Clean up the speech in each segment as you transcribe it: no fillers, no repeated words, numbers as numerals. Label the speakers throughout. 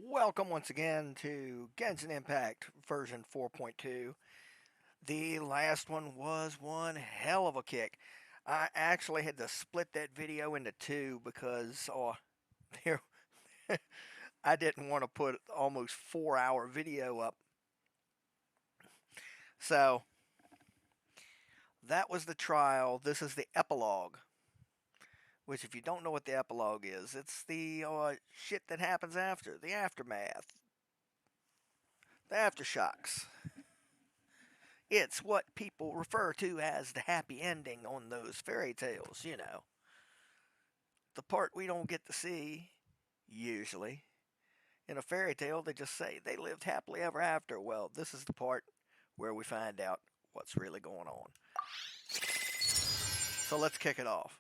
Speaker 1: Welcome once again to Genshin Impact version 4.2. The last one was one hell of a kick. I actually had to split that video into two because there, I didn't want to put almost 4-hour video up. So that was the trial. This is the epilogue. Which, if you don't know what the epilogue is, it's the shit that happens after, the aftermath, the aftershocks. It's what people refer to as the happy ending on those fairy tales, you know. The part we don't get to see, usually. In a fairy tale, they just say they lived happily ever after. Well, this is the part where we find out what's really going on. So let's kick it off.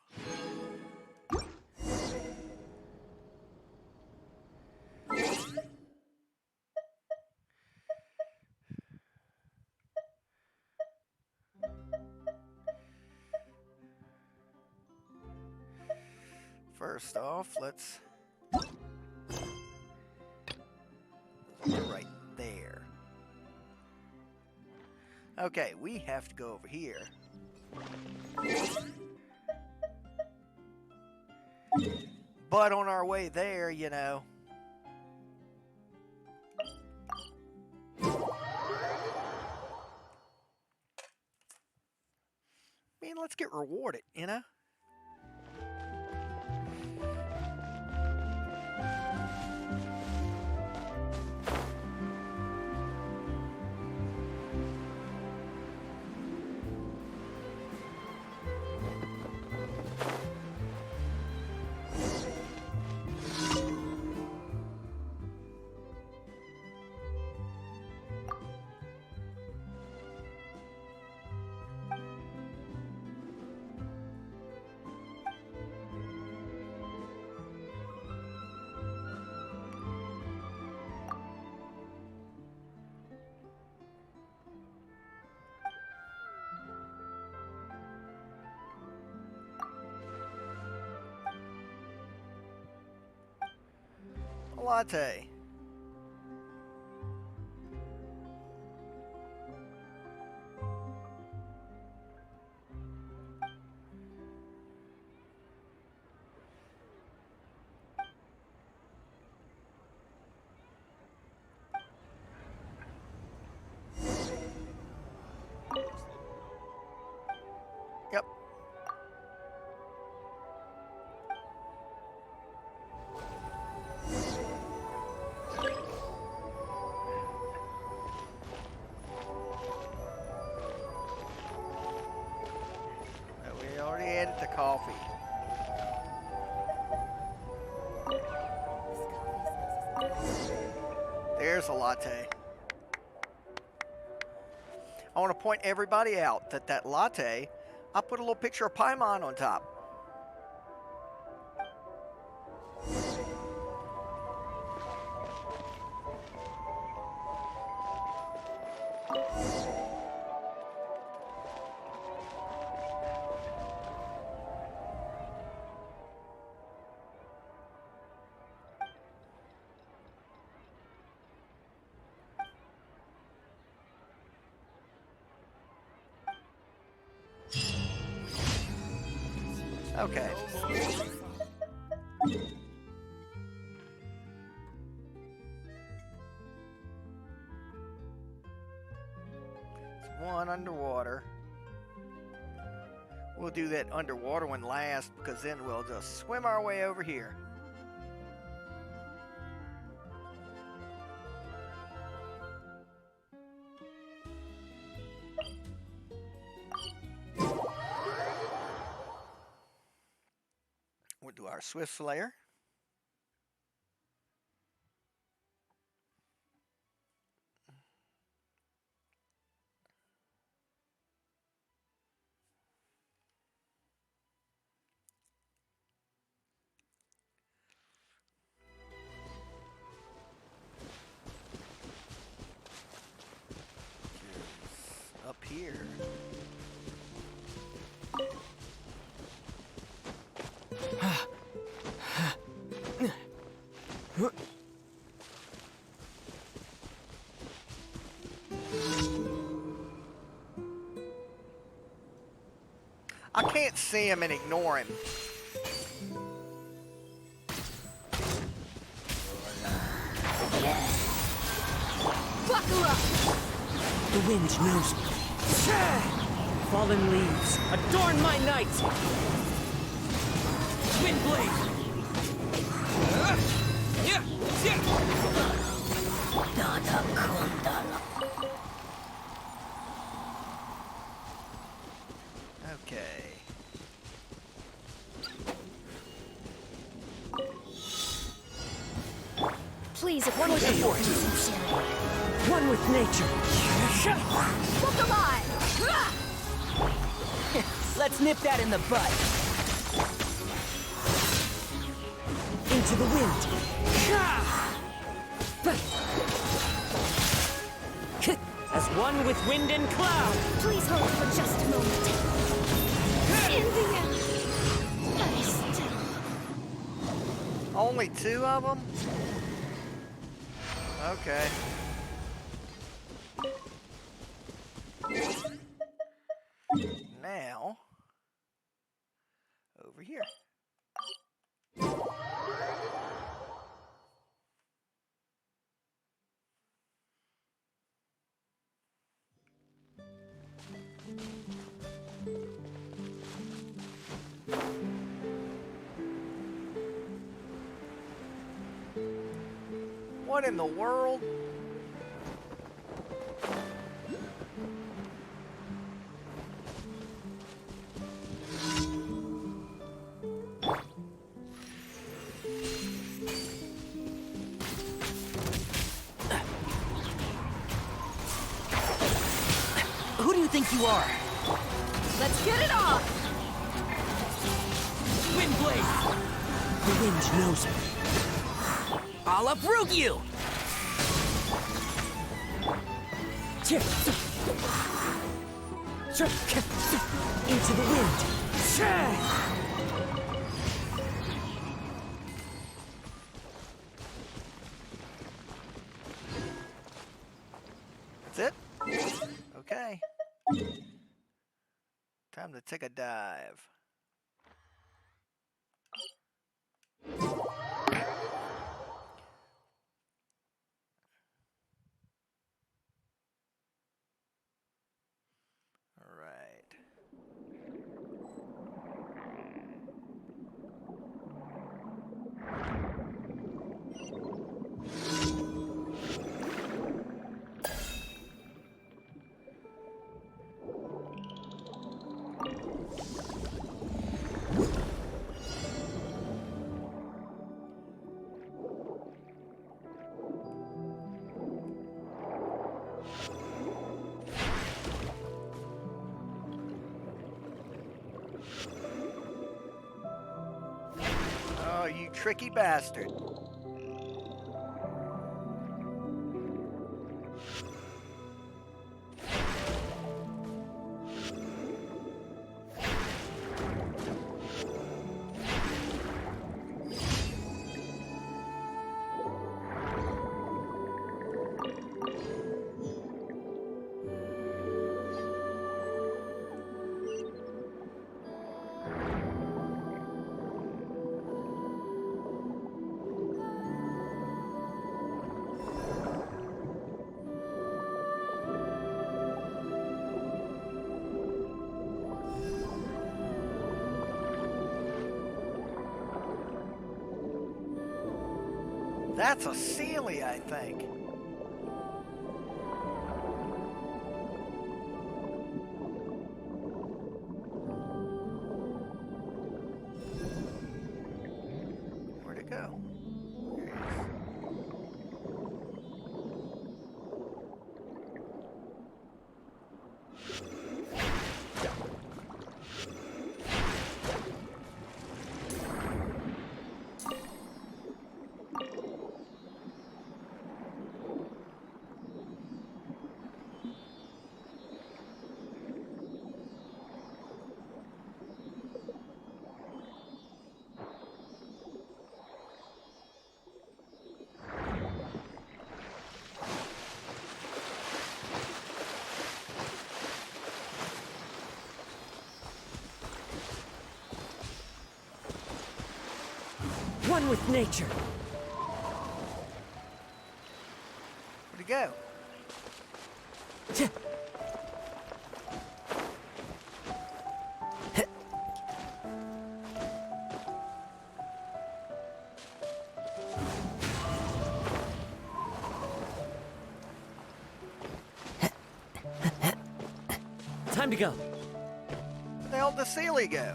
Speaker 1: First off, let's go right there. Okay, we have to go over here. But on our way there, you know, I mean, let's get rewarded, you know? A latte. Yep. We already added the coffee. There's a latte. I want to point everybody out that that latte, I put a little picture of Paimon on top. Okay. It's one underwater. We'll do that underwater one last because then we'll just swim our way over here. We'll do our Swift Slayer. Up here. can't see him and ignore him.
Speaker 2: Buckle up!
Speaker 3: The wind knows me. Fallen leaves, adorn my night! Windblade!
Speaker 1: Okay.
Speaker 2: Please,
Speaker 3: One with the force. One with nature.
Speaker 2: Look alive!
Speaker 3: Let's nip that in the bud. Into the wind. As one with wind and cloud.
Speaker 2: Please hold for just a moment. In the end, I still...
Speaker 1: Only 2 of them? Okay. Now, over here. What in the world?
Speaker 3: Who do you think you are?
Speaker 2: Let's get it on!
Speaker 3: Windblade! The wind knows me. I'll uproot you! Into the wind.
Speaker 1: That's it? Okay. Time to take a dive. All right. Oh, you tricky bastard. That's a Sealy, I think. Where'd it go? There it is.
Speaker 3: One with nature.
Speaker 1: Where'd he go?
Speaker 3: Time to go.
Speaker 1: Where the hell did Sealy go?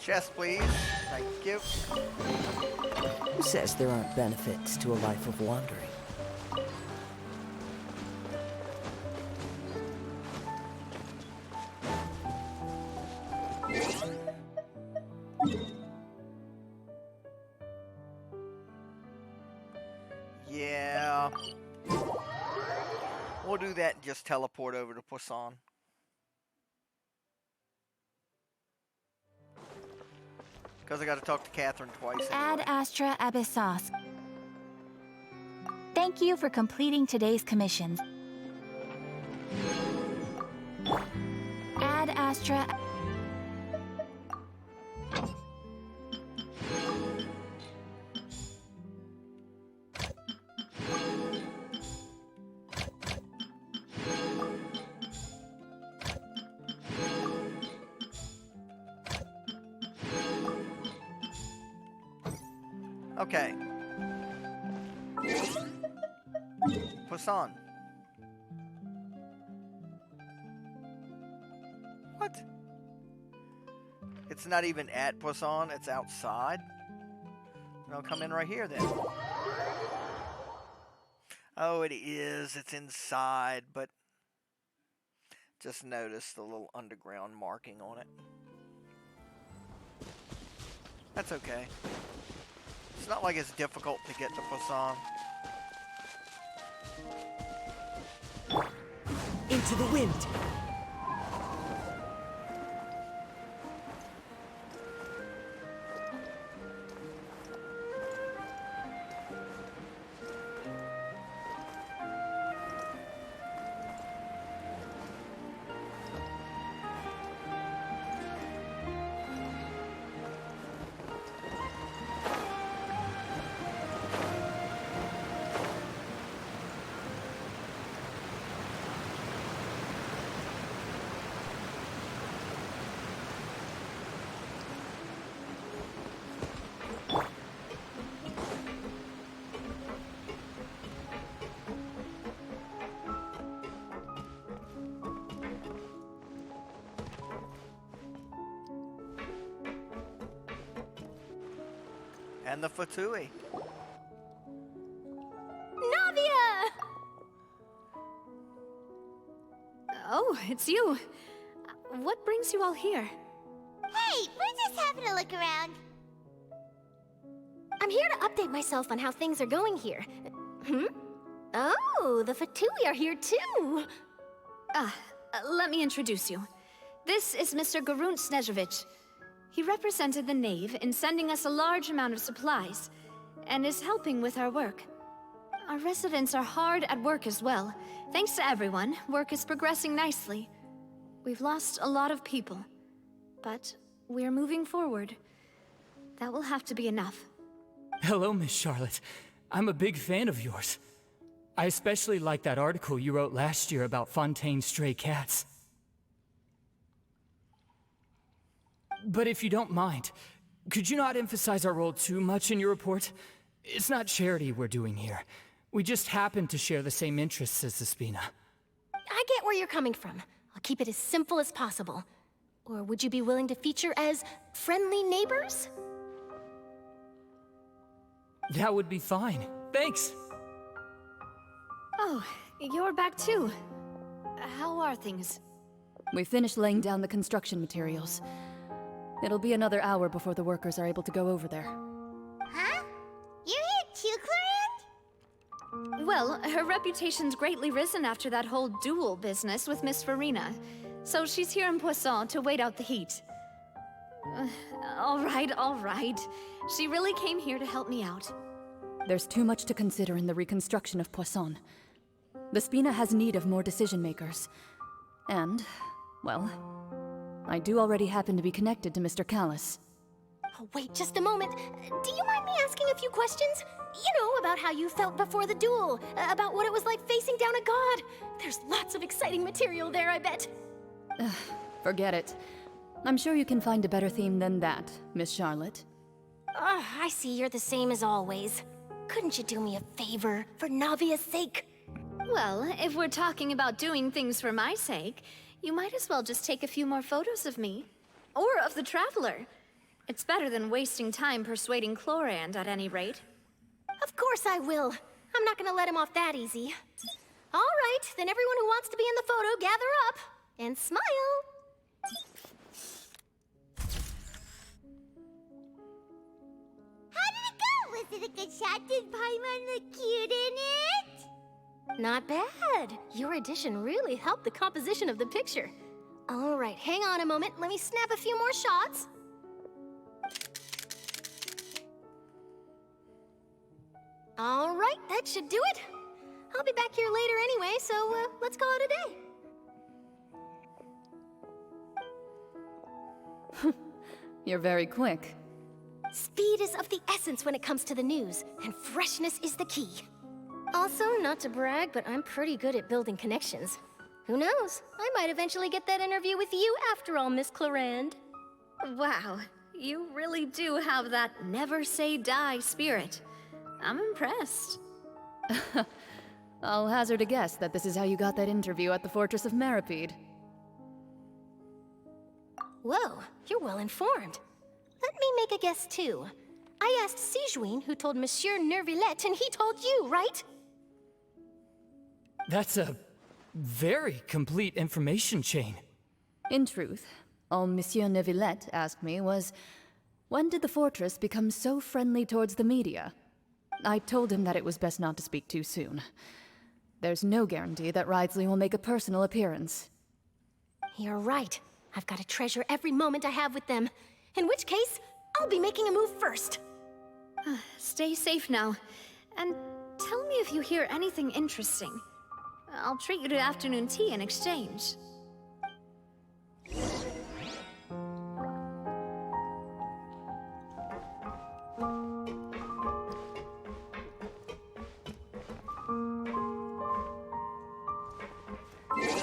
Speaker 1: Chest, please. Thank you.
Speaker 4: Who says there aren't benefits to a life of wandering?
Speaker 1: Yeah. We'll do that and just teleport over to Poisson. Because I got to talk to Catherine twice
Speaker 2: Ad
Speaker 1: anyway.
Speaker 2: Astra Abyssos. Thank you for completing today's commissions. Ad Astra.
Speaker 1: Okay. Poisson. What? It's not even at Poisson, it's outside? I'll come in right here then. Oh, it is. It's inside, but just notice the little underground marking on it. That's okay. It's not like it's difficult to get to Poisson.
Speaker 3: Into the wind.
Speaker 1: And the Fatui.
Speaker 5: Navia! Oh, it's you. What brings you all here?
Speaker 6: Hey, we're just having a look around.
Speaker 5: I'm here to update myself on how things are going here. Oh, the Fatui are here too. Let me introduce you. This is Mr. Garunt Snezhevich. He represented the Knave in sending us a large amount of supplies, and is helping with our work. Our residents are hard at work as well. Thanks to everyone, work is progressing nicely. We've lost a lot of people, but we're moving forward. That will have to be enough.
Speaker 7: Hello, Miss Charlotte. I'm a big fan of yours. I especially like that article you wrote last year about Fontaine's stray cats. But if you don't mind, could you not emphasize our role too much in your report? It's not charity we're doing here. We just happen to share the same interests as the Spina.
Speaker 5: I get where you're coming from. I'll keep it as simple as possible. Or would you be willing to feature as friendly neighbors?
Speaker 7: That would be fine. Thanks!
Speaker 5: Oh, you're back too. How are things?
Speaker 8: We finished laying down the construction materials. It'll be another hour before the workers are able to go over there.
Speaker 6: Huh? You're here too,
Speaker 5: Well, her reputation's greatly risen after that whole duel business with Miss Farina. So she's here in Poisson to wait out the heat. All right. She really came here to help me out.
Speaker 8: There's too much to consider in the reconstruction of Poisson. The Spina has need of more decision makers. And, well, I do already happen to be connected to Mr. Callis.
Speaker 2: Oh, wait just a moment. Do you mind me asking a few questions? You know, about how you felt before the duel, about what it was like facing down a god. There's lots of exciting material there, I bet.
Speaker 8: Forget it. I'm sure you can find a better theme than that, Miss Charlotte.
Speaker 2: I see you're the same as always. Couldn't you do me a favor, for Navia's sake?
Speaker 5: Well, if we're talking about doing things for my sake, you might as well just take a few more photos of me. Or of the Traveler. It's better than wasting time persuading Chlorand, at any rate.
Speaker 2: Of course I will. I'm not gonna let him off that easy. All right, then everyone who wants to be in the photo, gather up. And smile.
Speaker 6: How did it go? Was it a good shot? Did Paimon look cute in it?
Speaker 2: Not bad. Your addition really helped the composition of the picture. All right, hang on a moment. Let me snap a few more shots. All right, that should do it. I'll be back here later anyway, so let's call it a day.
Speaker 8: You're very quick.
Speaker 2: Speed is of the essence when it comes to the news, and freshness is the key. Also, not to brag, but I'm pretty good at building connections. Who knows? I might eventually get that interview with you after all, Miss Clorand.
Speaker 5: Wow, you really do have that never say die spirit. I'm impressed.
Speaker 8: I'll hazard a guess that this is how you got that interview at the Fortress of Meripede.
Speaker 2: Whoa, you're well informed. Let me make a guess too. I asked Sijuin, who told Monsieur Nervillette, and he told you, right?
Speaker 7: That's a very complete information chain.
Speaker 8: In truth, all Monsieur Neuvillette asked me was, when did the Fortress become so friendly towards the media? I told him that it was best not to speak too soon. There's no guarantee that Ridsley will make a personal appearance.
Speaker 2: You're right. I've got to treasure every moment I have with them. In which case, I'll be making a move first.
Speaker 5: Stay safe now. And tell me if you hear anything interesting. I'll treat you to afternoon tea in exchange.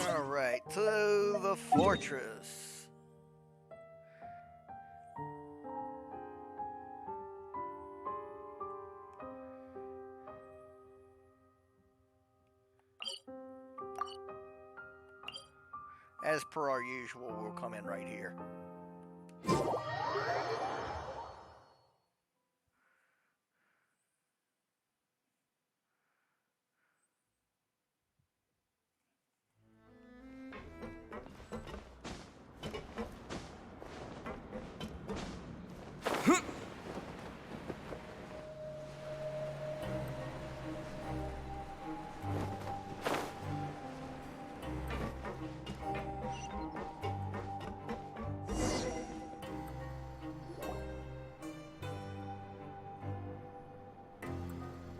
Speaker 1: Alright, to the fortress. As per our usual, we'll come in right here.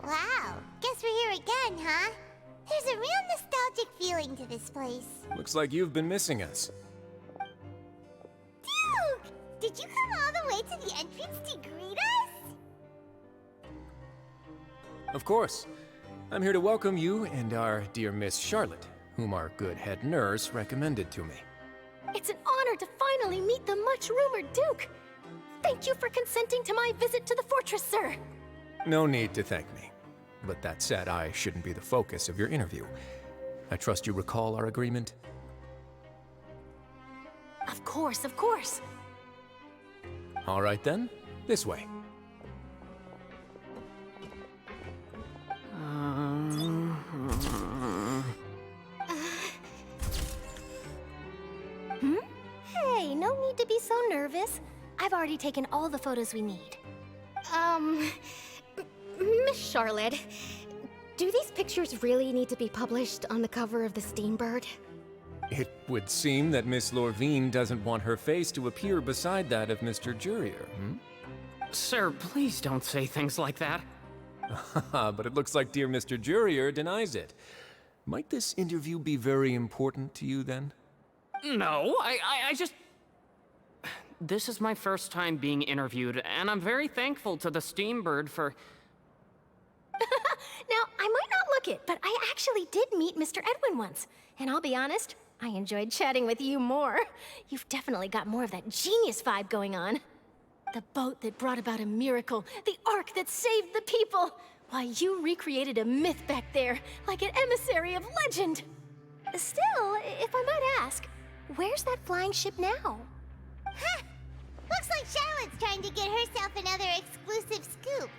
Speaker 6: Wow, guess we're here again, huh? There's a real nostalgic feeling to this place.
Speaker 9: Looks like you've been missing us.
Speaker 6: Duke! Did you come all the way to the entrance to greet us?
Speaker 9: Of course. I'm here to welcome you and our dear Miss Charlotte, whom our good head nurse recommended to me.
Speaker 2: It's an honor to finally meet the much-rumored Duke. Thank you for consenting to my visit to the fortress, sir.
Speaker 9: No need to thank me. But that said, I shouldn't be the focus of your interview. I trust you recall our agreement?
Speaker 2: Of course, of course.
Speaker 9: All right then, this way.
Speaker 2: Hey, no need to be so nervous. I've already taken all the photos we need. Miss Charlotte, Do these pictures really need to be published on the cover of the Steambird?
Speaker 9: It would seem that Miss Lorvine doesn't want her face to appear beside that of Mr. Jurier,
Speaker 10: Sir, please don't say things like that.
Speaker 9: But it looks like dear Mr. Jurier denies it. Might this interview be very important to you, then?
Speaker 10: No, I just... This is my first time being interviewed, and I'm very thankful to the Steambird for...
Speaker 2: Now, I might not look it, but I actually did meet Mr. Edwin once. And I'll be honest, I enjoyed chatting with you more. You've definitely got more of that genius vibe going on. The boat that brought about a miracle, the ark that saved the people. Why, you recreated a myth back there, like an emissary of legend. Still, if I might ask, where's that flying ship now?
Speaker 6: Huh! Looks like Charlotte's trying to get herself another exclusive scoop.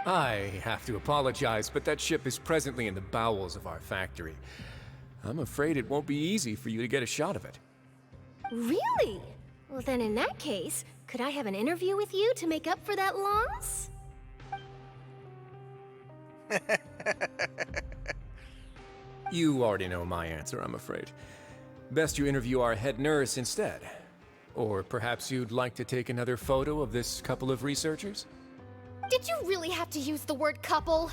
Speaker 9: I have to apologize, but that ship is presently in the bowels of our factory. I'm afraid it won't be easy for you to get a shot of it.
Speaker 2: Really? Well, then in that case, could I have an interview with you to make up for that loss?
Speaker 9: You already know my answer, I'm afraid. Best you interview our head nurse instead. Or perhaps you'd like to take another photo of this couple of researchers?
Speaker 2: Did you really have to use the word couple?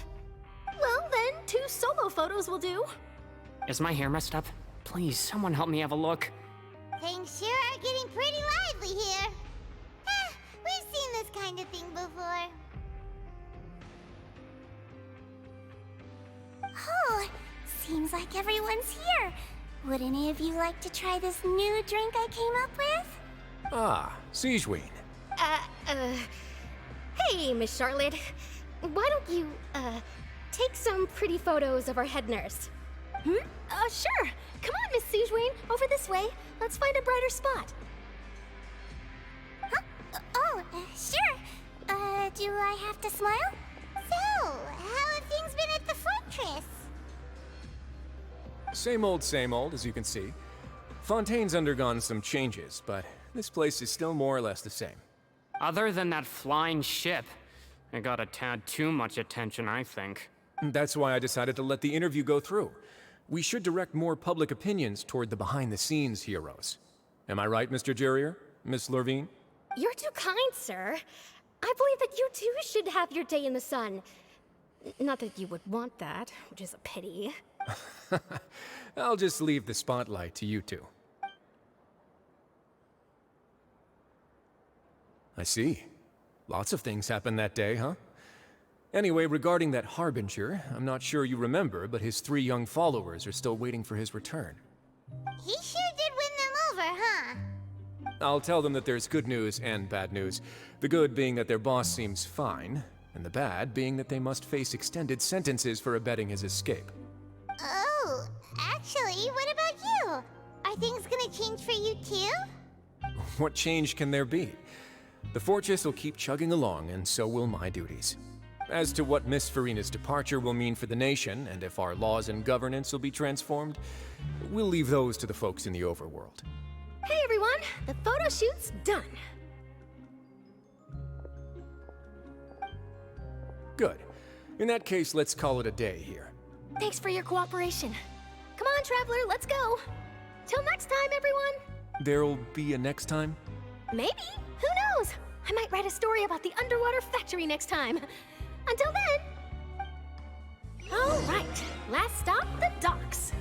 Speaker 2: Well, then, 2 solo photos will do.
Speaker 10: Is my hair messed up? Please, someone help me have a look.
Speaker 6: Things sure are getting pretty lively here. We've seen this kind of thing before. Oh, seems like everyone's here. Would any of you like to try this new drink I came up with?
Speaker 9: Ah, Siegeween.
Speaker 2: Hey, Miss Charlotte. Why don't you, take some pretty photos of our head nurse? Sure. Come on, Miss Siegeween, over this way. Let's find a brighter spot.
Speaker 6: Huh? Sure. Do I have to smile? So, how have things been at the fortress?
Speaker 9: Same old, as you can see. Fontaine's undergone some changes, but this place is still more or less the same.
Speaker 10: Other than that flying ship, it got a tad too much attention, I think.
Speaker 9: That's why I decided to let the interview go through. We should direct more public opinions toward the behind-the-scenes heroes. Am I right, Mr. Jurier? Miss Lorvine?
Speaker 2: You're too kind, sir. I believe that you too should have your day in the sun. Not that you would want that, which is a pity.
Speaker 9: I'll just leave the spotlight to you two. I see. Lots of things happened that day, huh? Anyway, regarding that Harbinger, I'm not sure you remember, but his 3 young followers are still waiting for his return.
Speaker 6: He sure did win them over, huh?
Speaker 9: I'll tell them that there's good news and bad news. The good being that their boss seems fine, and the bad being that they must face extended sentences for abetting his escape.
Speaker 6: Oh, actually, what about you? Are things gonna change for you too?
Speaker 9: What change can there be? The fortress will keep chugging along, and so will my duties. As to what Miss Farina's departure will mean for the nation, and if our laws and governance will be transformed, we'll leave those to the folks in the overworld.
Speaker 2: Hey everyone, the photo shoot's done.
Speaker 9: Good. In that case, let's call it a day here.
Speaker 2: Thanks for your cooperation. Come on, Traveler, let's go. Till next time, everyone.
Speaker 9: There'll be a next time?
Speaker 2: Maybe. Who knows? I might write a story about the underwater factory next time. Until then. All right, last stop, the docks.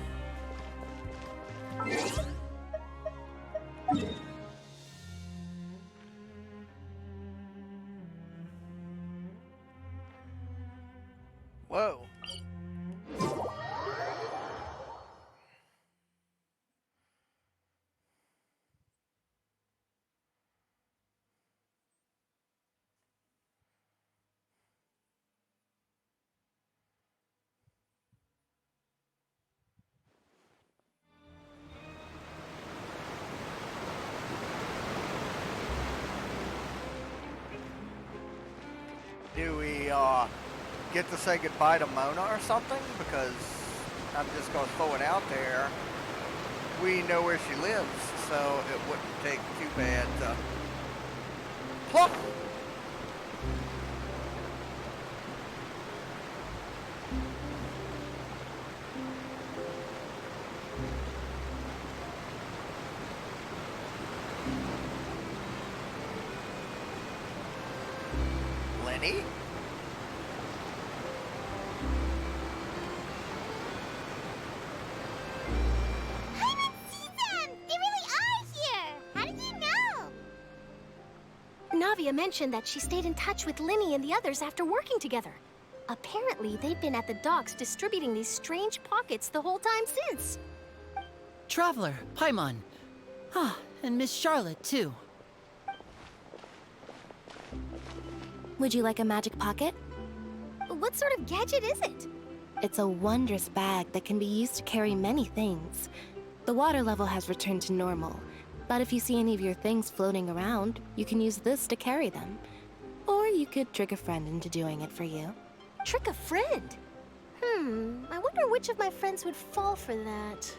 Speaker 1: Whoa. Do we get to say goodbye to Mona or something? Because I'm just going to throw it out there. We know where she lives, so it wouldn't take too bad to plop. Lenny?
Speaker 6: I haven't seen them! They really are here! How did you know?
Speaker 2: Navia mentioned that she stayed in touch with Linny and the others after working together. Apparently, they've been at the docks distributing these strange pockets the whole time since.
Speaker 4: Traveler, Paimon. Ah, and Miss Charlotte, too.
Speaker 11: Would you like a magic pocket?
Speaker 2: What sort of gadget is it?
Speaker 11: It's a wondrous bag that can be used to carry many things. The water level has returned to normal, but if you see any of your things floating around, you can use this to carry them. Or you could trick a friend into doing it for you.
Speaker 2: Trick a friend? I wonder which of my friends would fall for that.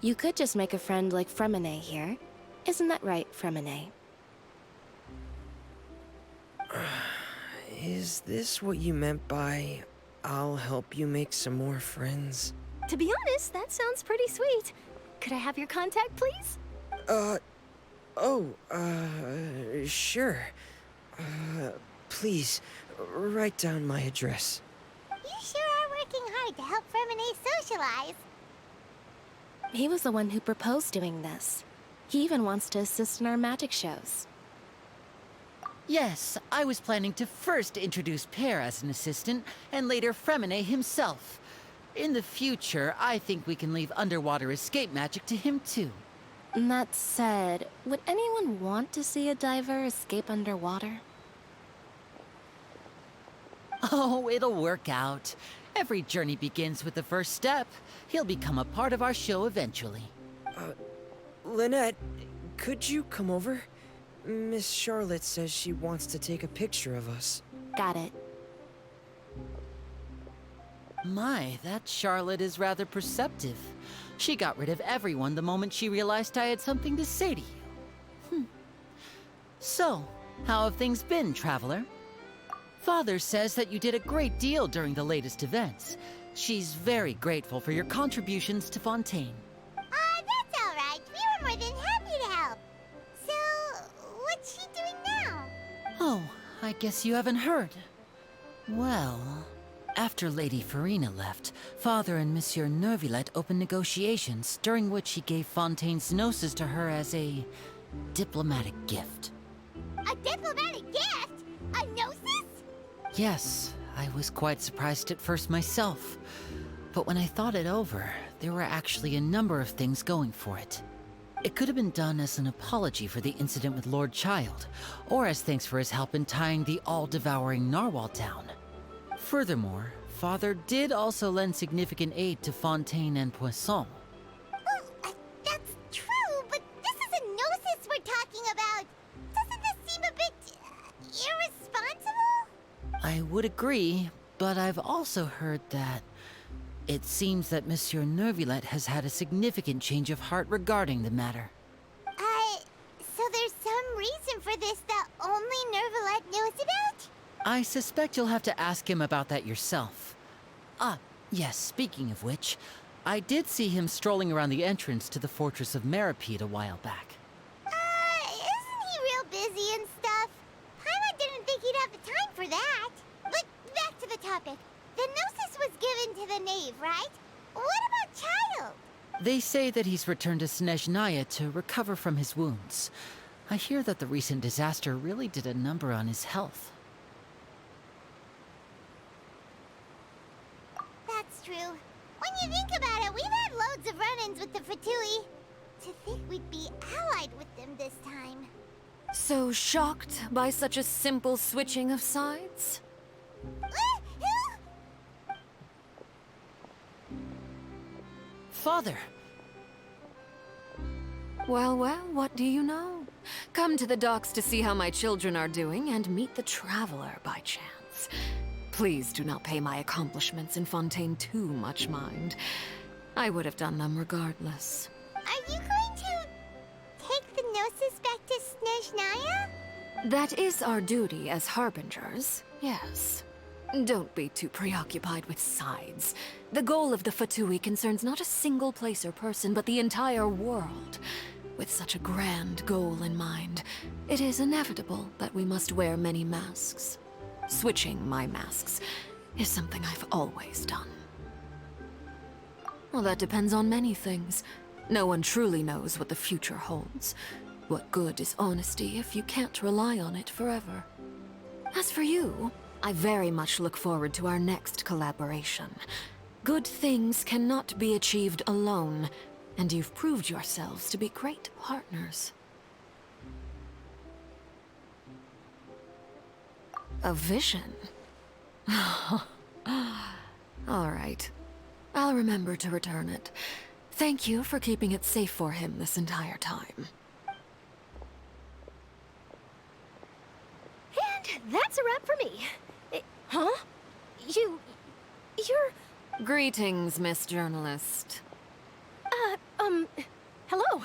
Speaker 11: You could just make a friend like Fremine here. Isn't that right, Fremine?
Speaker 4: Is this what you meant by, I'll help you make some more friends?
Speaker 2: To be honest, that sounds pretty sweet. Could I have your contact, please?
Speaker 4: Sure. Please, write down my address.
Speaker 6: You sure are working hard to help Fremine socialize.
Speaker 11: He was the one who proposed doing this. He even wants to assist in our magic shows.
Speaker 12: Yes, I was planning to first introduce Pear as an assistant, and later Fremine himself. In the future, I think we can leave underwater escape magic to him too.
Speaker 11: That said, would anyone want to see a diver escape underwater?
Speaker 12: Oh, it'll work out. Every journey begins with the first step. He'll become a part of our show eventually.
Speaker 4: Lynette, could you come over? Miss Charlotte says she wants to take a picture of us.
Speaker 11: Got it.
Speaker 12: My, that Charlotte is rather perceptive. She got rid of everyone the moment she realized I had something to say to you. So, how have things been, Traveler? Father says that you did a great deal during the latest events. She's very grateful for your contributions to Fontaine.
Speaker 6: That's all right. We were more than happy to help. So, what's she doing now?
Speaker 12: Oh, I guess you haven't heard. Well, after Lady Farina left, Father and Monsieur Neuvillette opened negotiations, during which he gave Fontaine's gnosis to her as a diplomatic gift.
Speaker 6: A diplomatic gift? A gnosis?
Speaker 12: Yes, I was quite surprised at first myself. But when I thought it over, there were actually a number of things going for it. It could have been done as an apology for the incident with Lord Child, or as thanks for his help in tying the all-devouring narwhal down. Furthermore, Father did also lend significant aid to Fontaine and Poisson.
Speaker 6: Well, that's true, but this is a gnosis we're talking about. Doesn't this seem a bit irresponsible?
Speaker 12: I would agree, but I've also heard that it seems that Monsieur Neuvillette has had a significant change of heart regarding the matter.
Speaker 6: So there's some reason for this that only Neuvillette knows about?
Speaker 12: I suspect you'll have to ask him about that yourself. Yes, speaking of which, I did see him strolling around the entrance to the Fortress of Meripede a while back.
Speaker 6: Isn't he real busy and stuff? Paimon didn't think he'd have the time for that. But back to the topic. The gnosis was given to the knave, right? What about Child?
Speaker 12: They say that he's returned to Snezhnaya to recover from his wounds. I hear that the recent disaster really did a number on his health.
Speaker 6: That's true. When you think about it, we've had loads of run-ins with the Fatui. To think we'd be allied with them this time.
Speaker 8: So shocked by such a simple switching of sides?
Speaker 12: Father!
Speaker 8: Well, what do you know? Come to the docks to see how my children are doing and meet the Traveler by chance. Please do not pay my accomplishments in Fontaine too much mind. I would have done them regardless.
Speaker 6: Are you going to take the gnosis back to Snezhnaya?
Speaker 8: That is our duty as harbingers, yes. Don't be too preoccupied with sides. The goal of the Fatui concerns not a single place or person, but the entire world.
Speaker 13: With such a grand goal in mind, it is inevitable that we must wear many masks. Switching my masks is something I've always done. Well, that depends on many things. No one truly knows what the future holds. What good is honesty if you can't rely on it forever? As for you, I very much look forward to our next collaboration. Good things cannot be achieved alone, and you've proved yourselves to be great partners. A vision? All right. I'll remember to return it. Thank you for keeping it safe for him this entire time.
Speaker 2: And that's a wrap for me. Huh? You're...
Speaker 13: Greetings, Miss Journalist.
Speaker 2: Hello.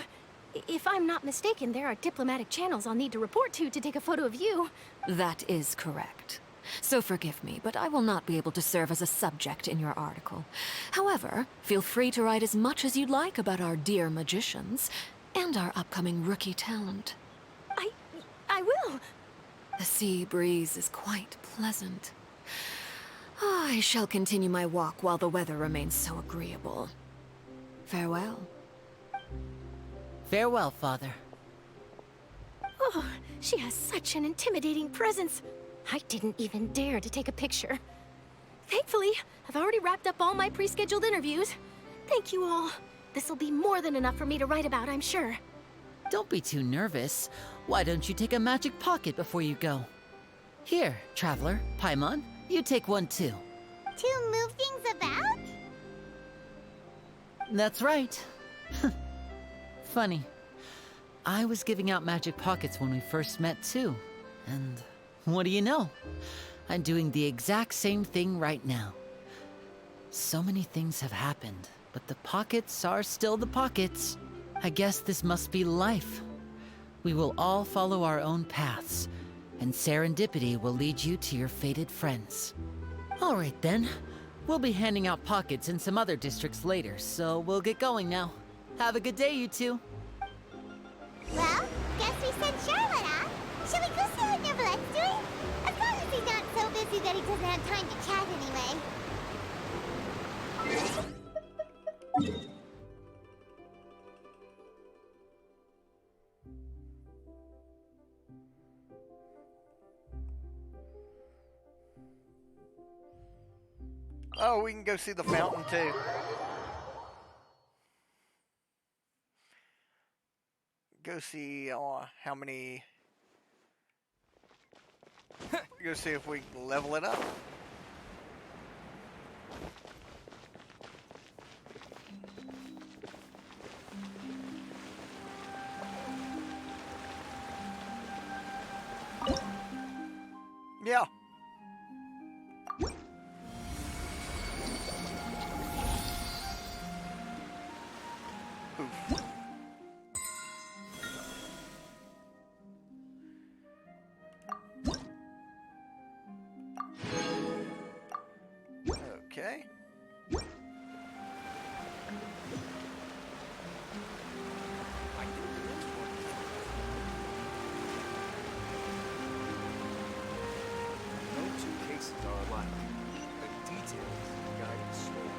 Speaker 2: If I'm not mistaken, there are diplomatic channels I'll need to report to take a photo of you.
Speaker 13: That is correct. So forgive me, but I will not be able to serve as a subject in your article. However, feel free to write as much as you'd like about our dear magicians and our upcoming rookie talent.
Speaker 2: I will.
Speaker 13: The sea breeze is quite pleasant. I shall continue my walk while the weather remains so agreeable. Farewell.
Speaker 12: Farewell, Father.
Speaker 2: Oh, she has such an intimidating presence. I didn't even dare to take a picture. Thankfully, I've already wrapped up all my pre-scheduled interviews. Thank you all. This'll be more than enough for me to write about, I'm sure.
Speaker 12: Don't be too nervous. Why don't you take a magic pocket before you go? Here, Traveler, Paimon, you take one too.
Speaker 6: To move things about?
Speaker 12: That's right. Funny. I was giving out magic pockets when we first met too. And what do you know? I'm doing the exact same thing right now. So many things have happened, but the pockets are still the pockets. I guess this must be life. We will all follow our own paths, and serendipity will lead you to your fated friends. All right then. We'll be handing out pockets in some other districts later, so we'll get going now. Have a good day, you two.
Speaker 6: Well, guess we sent Charlotte off. Shall we go see what Neverlette's doing? As long as he's not so busy that he doesn't have time to chat anyway.
Speaker 1: Oh, we can go see the fountain too. Go see how many. Go see if we can level it up. Yeah. Oof. Okay.
Speaker 9: No two cases are alike. The details guide the story.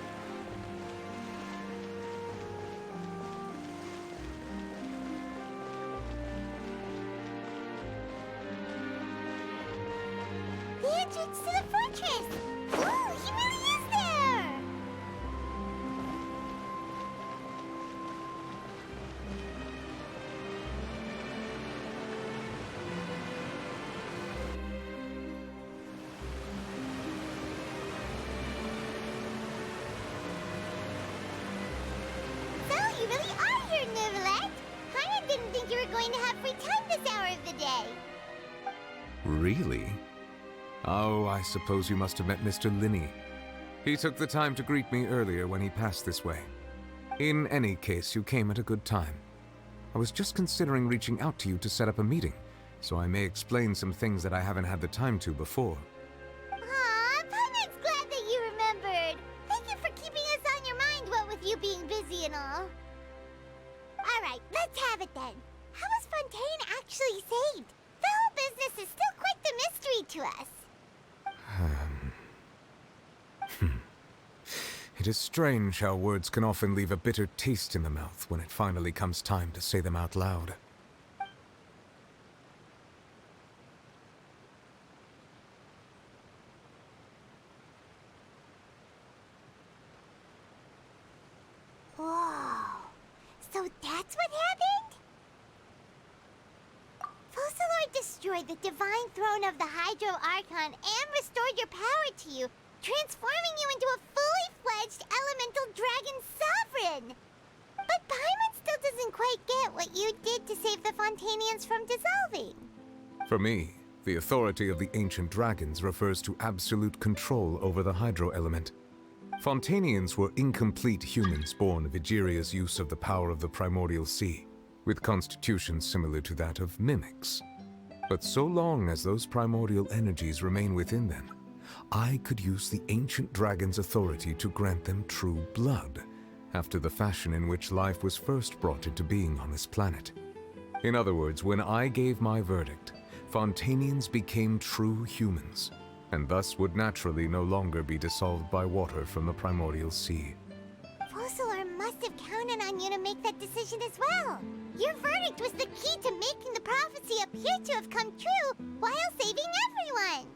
Speaker 6: The entrance to the fortress! Ooh, he really is there! So, you really are here, Neverlet! Paimon didn't think you were going to have free time this hour of the day.
Speaker 14: Really? Oh, I suppose you must have met Mr. Linney. He took the time to greet me earlier when he passed this way. In any case, you came at a good time. I was just considering reaching out to you to set up a meeting, so I may explain some things that I haven't had the time to before.
Speaker 6: Aw, Paimon's glad that you remembered. Thank you for keeping us on your mind, what with you being busy and all. Alright, let's have it then.
Speaker 14: It is strange how words can often leave a bitter taste in the mouth when it finally comes time to say them out loud.
Speaker 6: Whoa. So that's what happened? Focalor destroyed the divine throne of the Hydro Archon and restored your power to you, transforming you into a fully fledged elemental dragon sovereign. But Paimon still doesn't quite get what you did to save the Fontainians from dissolving.
Speaker 14: For me, the authority of the ancient dragons refers to absolute control over the hydro element. Fontainians were incomplete humans born of Egeria's use of the power of the primordial sea, with constitutions similar to that of mimics. But so long as those primordial energies remain within them, I could use the ancient dragon's authority to grant them true blood, after the fashion in which life was first brought into being on this planet. In other words, when I gave my verdict, Fontainians became true humans, and thus would naturally no longer be dissolved by water from the primordial sea.
Speaker 6: Focalor must have counted on you to make that decision as well. Your verdict was the key to making the prophecy appear to have come true while saving everyone.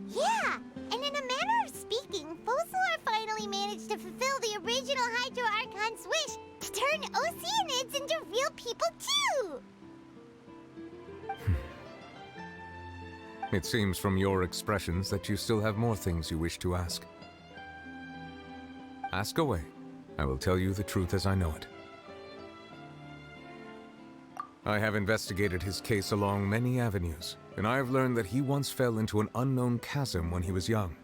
Speaker 6: Yeah, and in a manner of speaking, Focalor finally managed to fulfill the original Hydro Archon's wish to turn Oceanids into real people too!
Speaker 14: It seems from your expressions that you still have more things you wish to ask. Ask away. I will tell you the truth as I know it. I have investigated his case along many avenues, and I have learned that he once fell into an unknown chasm when he was young.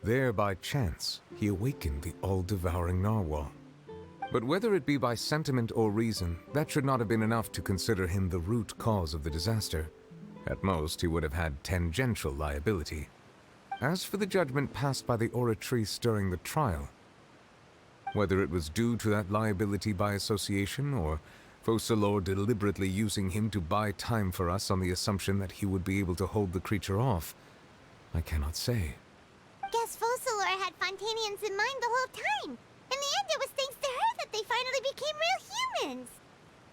Speaker 14: There, by chance, he awakened the all-devouring narwhal. But whether it be by sentiment or reason, that should not have been enough to consider him the root cause of the disaster. At most, he would have had tangential liability. As for the judgment passed by the Oratrice during the trial, whether it was due to that liability by association, or Focalor deliberately using him to buy time for us on the assumption that he would be able to hold the creature off, I cannot say.
Speaker 6: Guess Focalor had Fontainians in mind the whole time. In the end, it was thanks to her that they finally became real humans.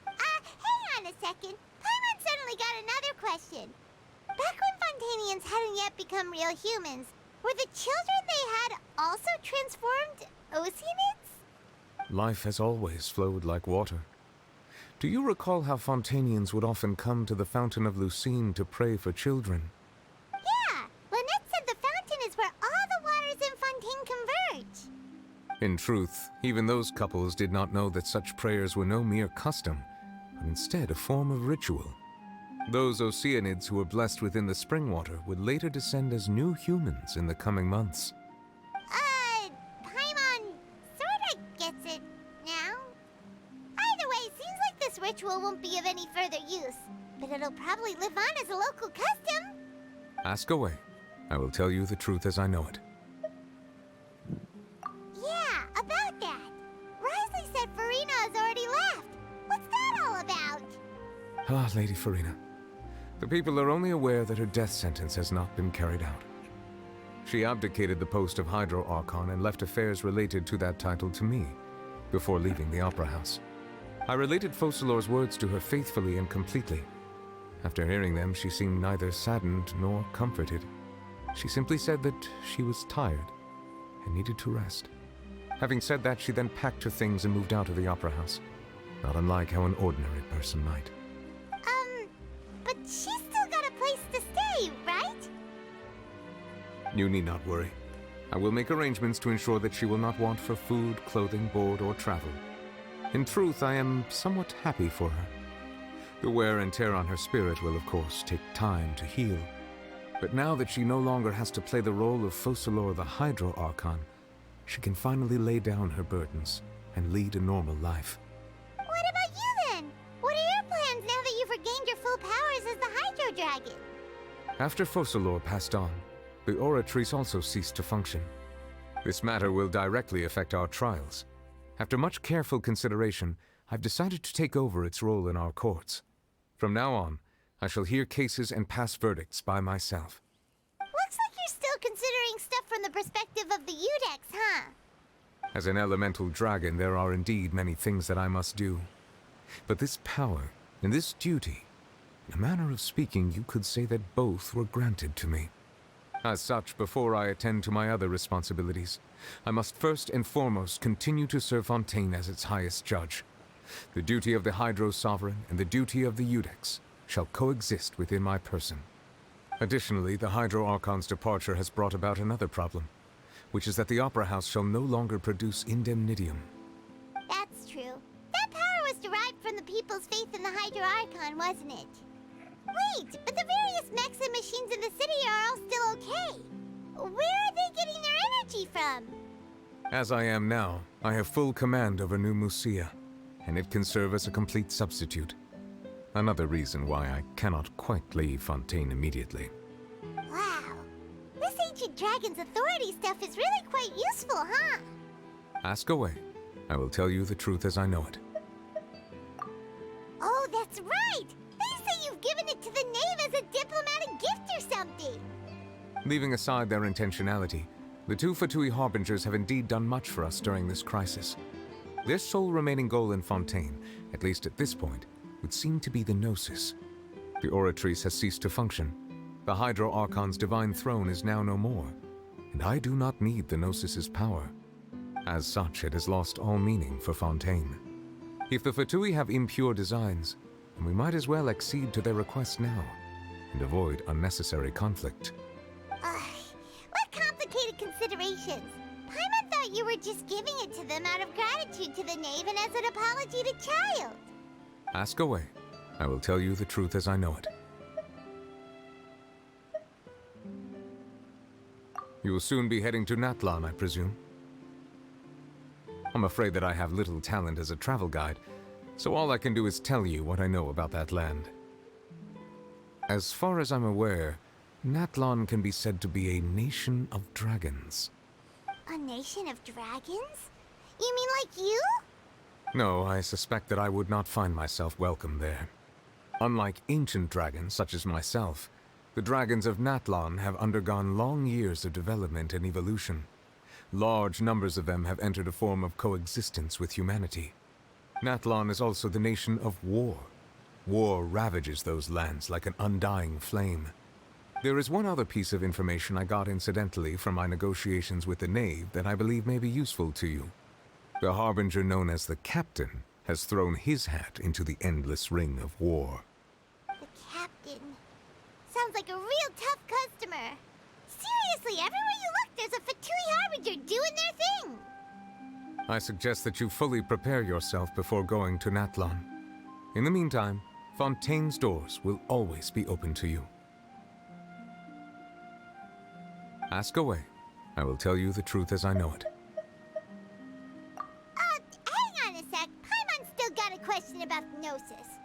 Speaker 6: Hang on a second. Paimon suddenly got another question. Back when Fontainians hadn't yet become real humans, were the children they had also transformed Oceanids?
Speaker 14: Life has always flowed like water. Do you recall how Fontainians would often come to the Fountain of Lucine to pray for children?
Speaker 6: Yeah, Lynette said the fountain is where all the waters in Fontaine converge.
Speaker 14: In truth, even those couples did not know that such prayers were no mere custom, but instead a form of ritual. Those Oceanids who were blessed within the spring water would later descend as new humans in the coming months.
Speaker 6: Paimon sorta gets it now. Either way, it seems like this ritual won't be of any further use, but it'll probably live on as a local custom.
Speaker 14: Ask away. I will tell you the truth as I know it.
Speaker 6: Yeah, about that. Risley said Farina has already left. What's that all about?
Speaker 14: Ah, Lady Farina. The people are only aware that her death sentence has not been carried out. She abdicated the post of Hydro Archon and left affairs related to that title to me, before leaving the Opera House. I related Focalor's words to her faithfully and completely. After hearing them, she seemed neither saddened nor comforted. She simply said that she was tired and needed to rest. Having said that, she then packed her things and moved out of the Opera House, not unlike how an ordinary person might.
Speaker 6: But she's still got a place to stay, right?
Speaker 14: You need not worry. I will make arrangements to ensure that she will not want for food, clothing, board, or travel. In truth, I am somewhat happy for her. The wear and tear on her spirit will, of course, take time to heal. But now that she no longer has to play the role of Focalor the Hydro Archon, she can finally lay down her burdens and lead a normal life.
Speaker 6: What about you then? What are your plans now that you've regained your full powers as the Hydro Dragon?
Speaker 14: After Focalor passed on, the Oratrice also ceased to function. This matter will directly affect our trials. After much careful consideration, I've decided to take over its role in our courts. From now on, I shall hear cases and pass verdicts by myself.
Speaker 6: Looks like you're still considering stuff from the perspective of the Udex, huh?
Speaker 14: As an elemental dragon, there are indeed many things that I must do. But this power and this duty, in a manner of speaking, you could say that both were granted to me. As such, before I attend to my other responsibilities, I must first and foremost continue to serve Fontaine as its highest judge. The duty of the Hydro Sovereign and the duty of the Udex shall coexist within my person. Additionally, the Hydro Archon's departure has brought about another problem, which is that the Opera House shall no longer produce indemnitium.
Speaker 6: That's true. That power was derived from the people's faith in the Hydro Archon, wasn't it? Wait, but the various mechs and machines in the city are all still okay. Where are they getting their energy from?
Speaker 14: As I am now, I have full command over New Musia, and it can serve as a complete substitute. Another reason why I cannot quite leave Fontaine immediately.
Speaker 6: Wow. This ancient dragon's authority stuff is really quite useful, huh?
Speaker 14: Ask away. I will tell you the truth as I know it.
Speaker 6: Oh, that's right! They say you've given it to the knave as a diplomatic gift or something!
Speaker 14: Leaving aside their intentionality, the two Fatui Harbingers have indeed done much for us during this crisis. Their sole remaining goal in Fontaine, at least at this point, would seem to be the Gnosis. The Oratrice has ceased to function. The Hydro Archon's divine throne is now no more, and I do not need the Gnosis's power. As such, it has lost all meaning for Fontaine. If the Fatui have impure designs, then we might as well accede to their request now, and avoid unnecessary conflict.
Speaker 6: What complicated considerations! Paimon thought you were just giving it to them out of gratitude to the knave and as an apology to Child.
Speaker 14: Ask away. I will tell you the truth as I know it. You will soon be heading to Natlan, I presume? I'm afraid that I have little talent as a travel guide, so all I can do is tell you what I know about that land. As far as I'm aware, Natlan can be said to be a nation of dragons.
Speaker 6: A nation of dragons? You mean like you?
Speaker 14: No, I suspect that I would not find myself welcome there. Unlike ancient dragons such as myself, the dragons of Natlan have undergone long years of development and evolution. Large numbers of them have entered a form of coexistence with humanity. Natlan is also the nation of war. War ravages those lands like an undying flame. There is one other piece of information I got incidentally from my negotiations with the knave that I believe may be useful to you. The Harbinger known as the Captain has thrown his hat into the endless ring of war.
Speaker 6: The Captain. Sounds like a real tough customer. Seriously, everywhere you look, there's a Fatui Harbinger doing their thing.
Speaker 14: I suggest that you fully prepare yourself before going to Natlan. In the meantime, Fontaine's doors will always be open to you. Ask away. I will tell you the truth as I know it.
Speaker 6: Hang on a sec. Paimon's still got a question about Gnosis.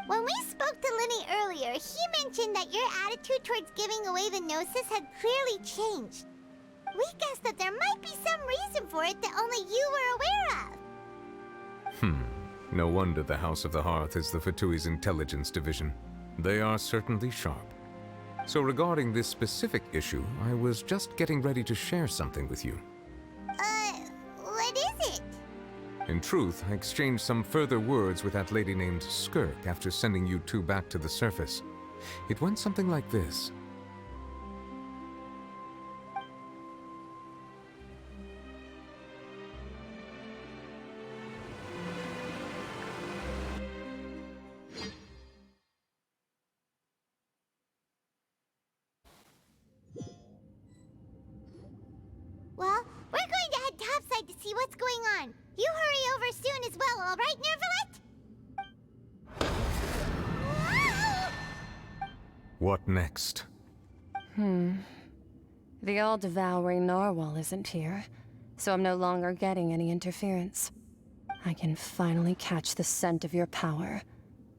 Speaker 6: When we spoke to Linny earlier, he mentioned that your attitude towards giving away the Gnosis had clearly changed. We guessed that there might be some reason for it that only you were aware of.
Speaker 14: No wonder the House of the Hearth is the Fatui's intelligence division. They are certainly sharp. So regarding this specific issue, I was just getting ready to share something with you.
Speaker 6: What is it?
Speaker 14: In truth, I exchanged some further words with that lady named Skirk after sending you two back to the surface. It went something like this.
Speaker 6: Well, we're going to head topside to see what's going on. You hurry over soon as well, all right, Nervalet?
Speaker 14: What next?
Speaker 8: The all-devouring narwhal isn't here, so I'm no longer getting any interference. I can finally catch the scent of your power,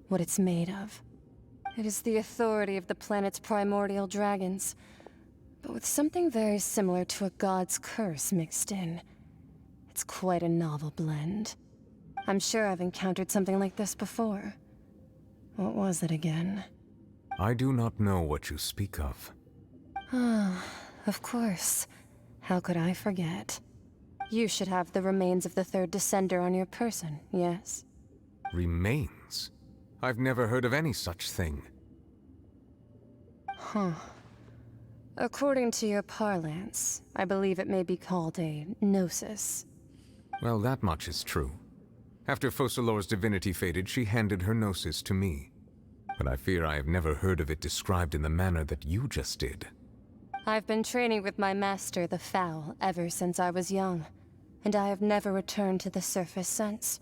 Speaker 8: what it's made of. It is the authority of the planet's primordial dragons, but with something very similar to a god's curse mixed in. It's quite a novel blend. I'm sure I've encountered something like this before. What was it again?
Speaker 14: I do not know what you speak of.
Speaker 15: Of course. How could I forget? You should have the remains of the third descender on your person, yes?
Speaker 14: Remains? I've never heard of any such thing.
Speaker 15: Huh. According to your parlance, I believe it may be called a gnosis.
Speaker 14: Well, that much is true. After Focalor's divinity faded, she handed her gnosis to me. But I fear I have never heard of it described in the manner that you just did.
Speaker 15: I've been training with my master, the Foul, ever since I was young, and I have never returned to the surface since.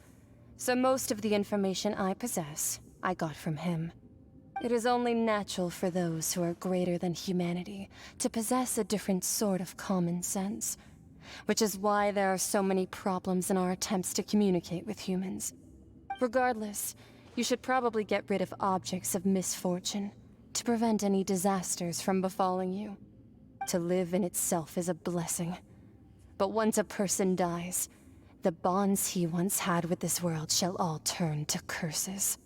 Speaker 15: So most of the information I possess, I got from him. It is only natural for those who are greater than humanity to possess a different sort of common sense, which is why there are so many problems in our attempts to communicate with humans. Regardless, you should probably get rid of objects of misfortune to prevent any disasters from befalling you. To live in itself is a blessing. But once a person dies, the bonds he once had with this world shall all turn to curses.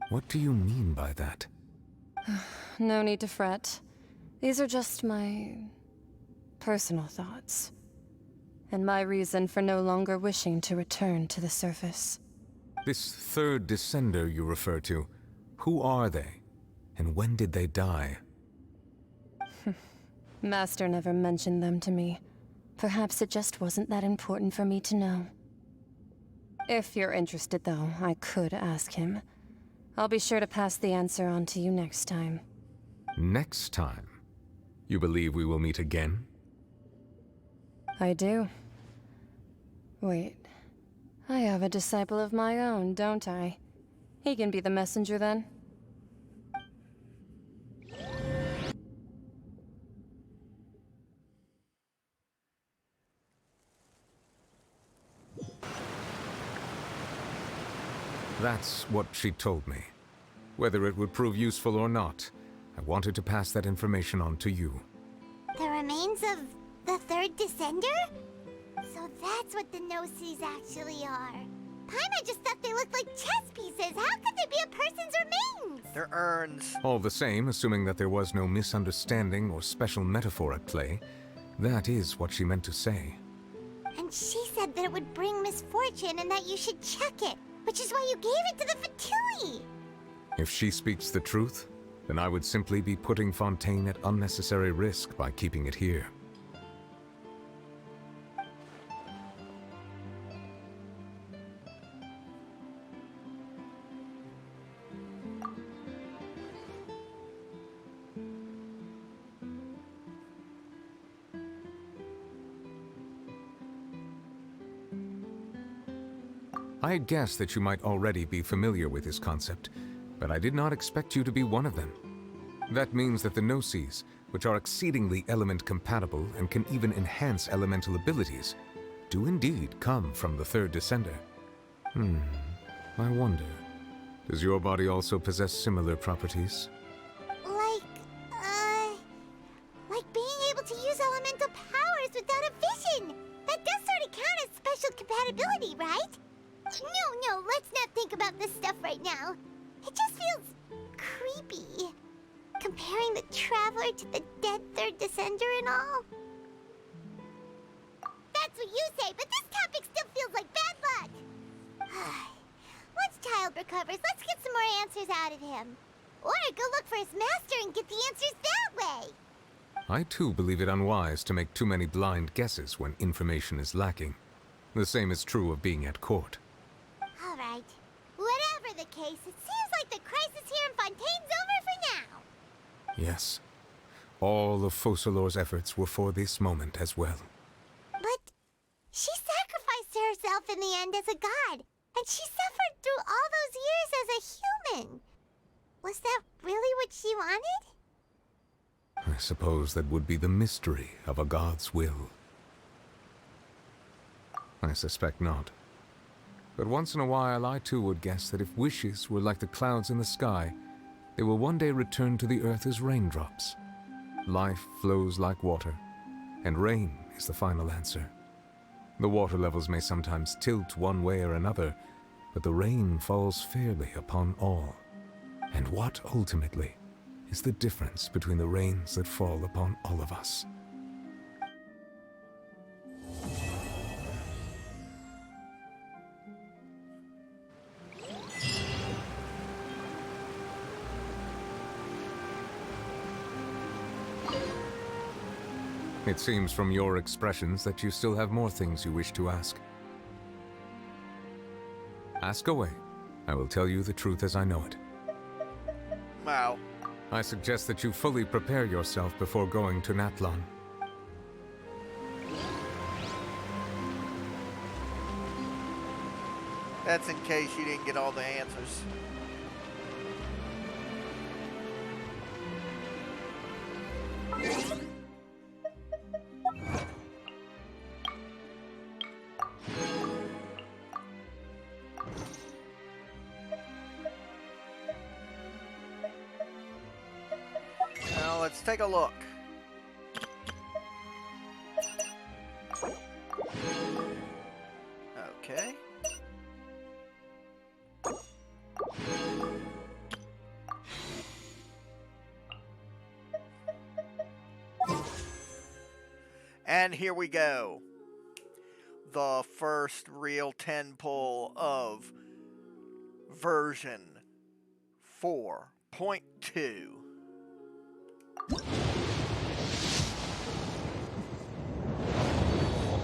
Speaker 14: What do you mean by that?
Speaker 15: No need to fret. These are just my personal thoughts, and my reason for no longer wishing to return to the surface.
Speaker 14: This third descender you refer to, who are they? And when did they die?
Speaker 15: Master never mentioned them to me. Perhaps it just wasn't that important for me to know. If you're interested, though, I could ask him. I'll be sure to pass the answer on to you next time.
Speaker 14: Next time? You believe we will meet again?
Speaker 15: I do. Wait. I have a disciple of my own, don't I? He can be the messenger then.
Speaker 14: That's what she told me. Whether it would prove useful or not, I wanted to pass that information on to you.
Speaker 6: The remains of the third descender? So that's what the Gnosis actually are. Paimon just thought they looked like chess pieces. How could they be a person's remains?
Speaker 1: They're urns.
Speaker 14: All the same, assuming that there was no misunderstanding or special metaphor at play, that is what she meant to say.
Speaker 6: And she said that it would bring misfortune and that you should check it, which is why you gave it to the Fatui.
Speaker 14: If she speaks the truth, then I would simply be putting Fontaine at unnecessary risk by keeping it here. I had guessed that you might already be familiar with this concept, but I did not expect you to be one of them. That means that the Gnosis, which are exceedingly element-compatible and can even enhance elemental abilities, do indeed come from the third descender. I wonder, does your body also possess similar properties?
Speaker 6: Like being able to use elemental powers without a vision. That does sort of count as special compatibility, right? No, let's not think about this stuff right now. It just feels creepy. Comparing the Traveler to the dead third descender and all. That's what you say, but this topic still feels like bad luck. Once Child recovers, let's get some more answers out of him. Or go look for his master and get the answers that way.
Speaker 14: I too believe it unwise to make too many blind guesses when information is lacking. The same is true of being at court.
Speaker 6: All right. Whatever the case, it seems like the crisis here in Fontaine's over for now.
Speaker 14: Yes. All of Focalor's efforts were for this moment as well.
Speaker 6: But she sacrificed herself in the end as a god, and she suffered through all those years as a human. Was that really what she wanted?
Speaker 14: I suppose that would be the mystery of a god's will. I suspect not. But once in a while, I too would guess that if wishes were like the clouds in the sky, they will one day return to the earth as raindrops. Life flows like water, and rain is the final answer. The water levels may sometimes tilt one way or another, but the rain falls fairly upon all. And what, ultimately, is the difference between the rains that fall upon all of us? It seems from your expressions that you still have more things you wish to ask. Ask away. I will tell you the truth as I know it.
Speaker 1: Wow.
Speaker 14: I suggest that you fully prepare yourself before going to Natlan.
Speaker 1: That's in case you didn't get all the answers. Now let's take a look. Okay. And here we go. The first real 10 pull of version 4.2.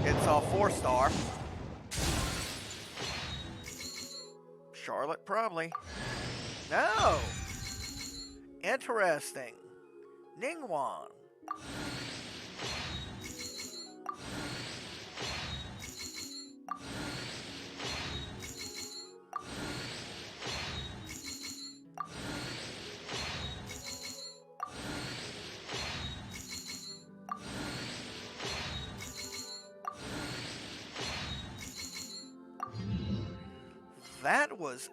Speaker 1: It's a 4-star. Charlotte, probably. No! Interesting. Ningguang. That was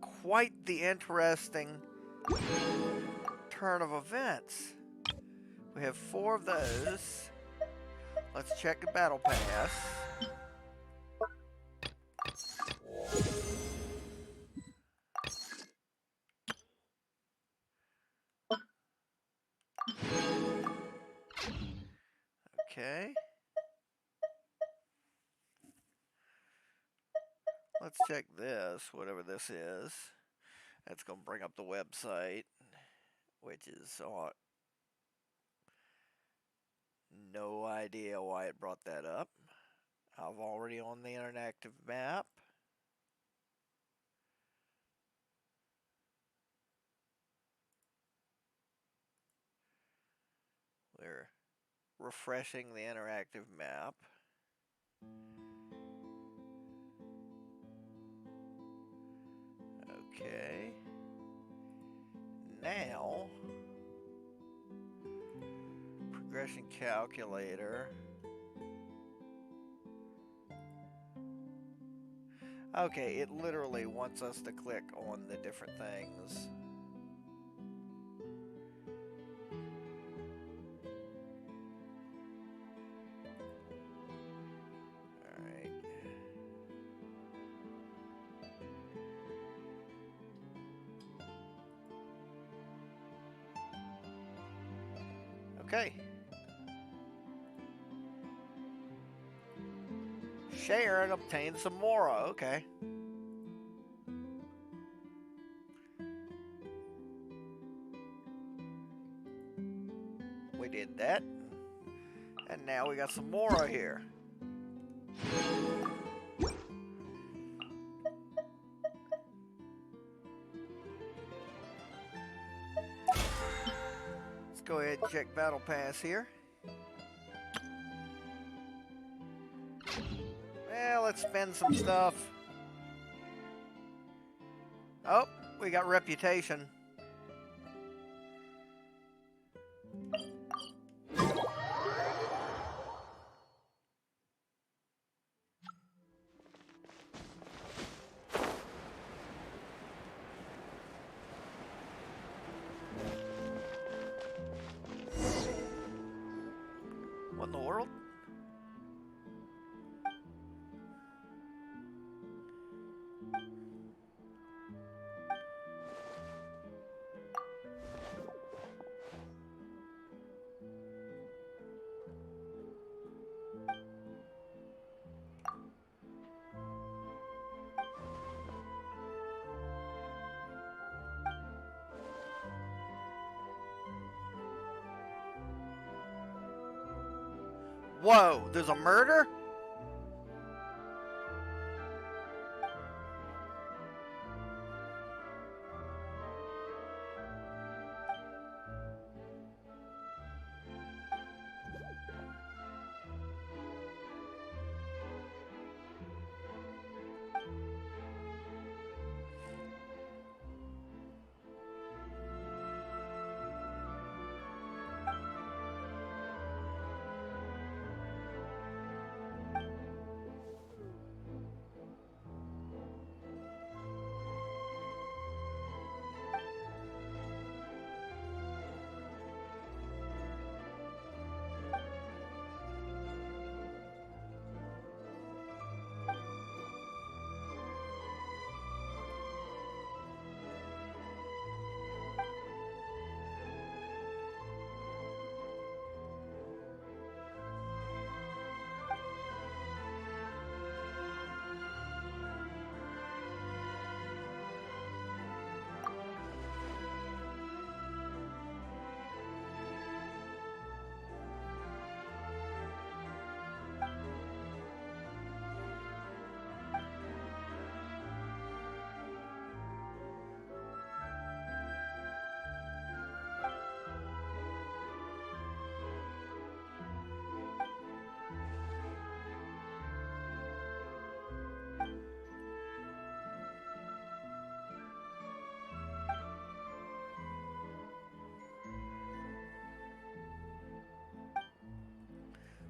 Speaker 1: quite the interesting turn of events. We have 4 of those. Let's check the battle pass. Okay. Let's check this, whatever this is. That's going to bring up the website, which is no idea why it brought that up. I'm already on the interactive map. We're refreshing the interactive map. Okay. Now, progression calculator. Okay, it literally wants us to click on the different things. Alright. Okay. Share and obtain some Mora. Okay. We did that. And now we got some Mora here. Let's go ahead and check Battle Pass here. Well, let's spend some stuff. Oh, we got Reputation. What in the world? Whoa, there's a murder?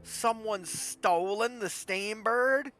Speaker 1: Someone's stolen the steam bird?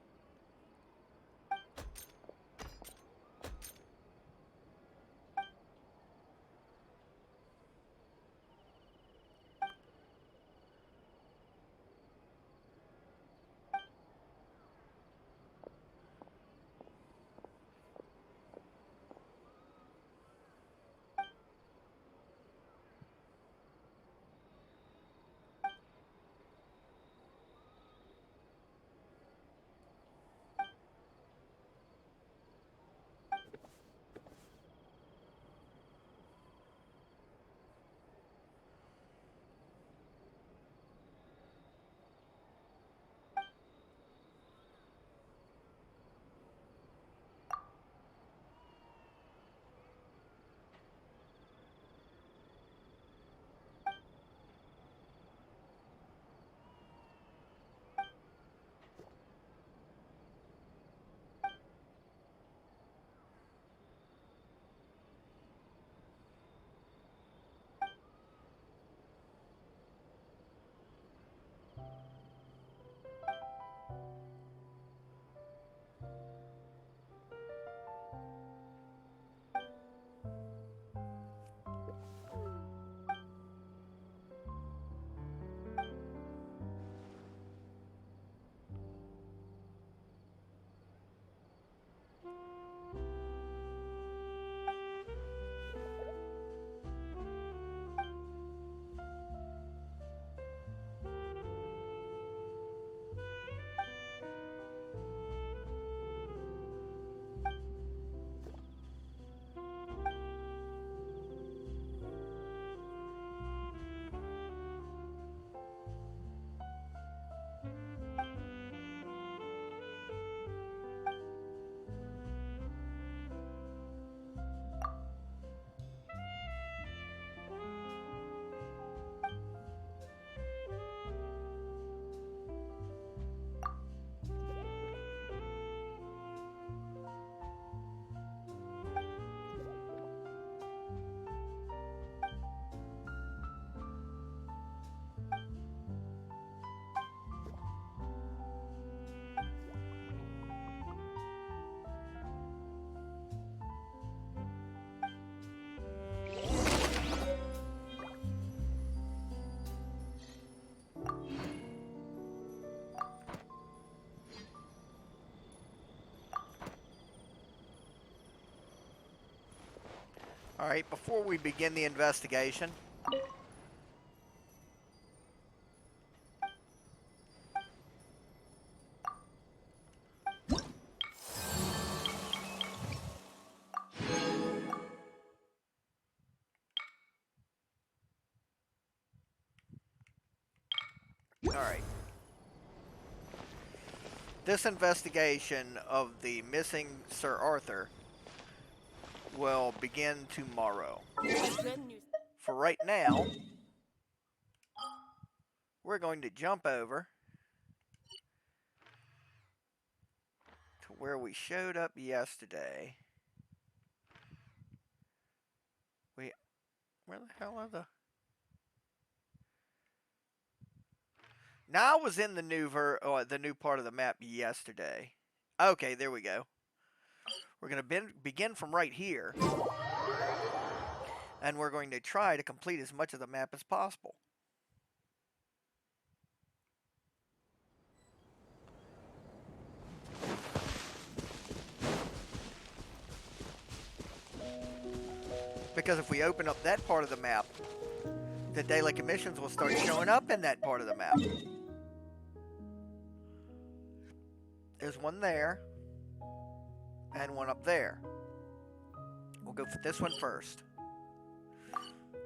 Speaker 1: All right, before we begin the investigation, all right, This investigation of the missing Sir Arthur will begin tomorrow. For right now, we're going to jump over to where we showed up yesterday. Where the hell are the... Now I was in the new part of the map yesterday. Okay, there we go. We're going to begin from right here. And we're going to try to complete as much of the map as possible. Because if we open up that part of the map, the daily commissions will start showing up in that part of the map. There's one there, and one up there. We'll go for this one first.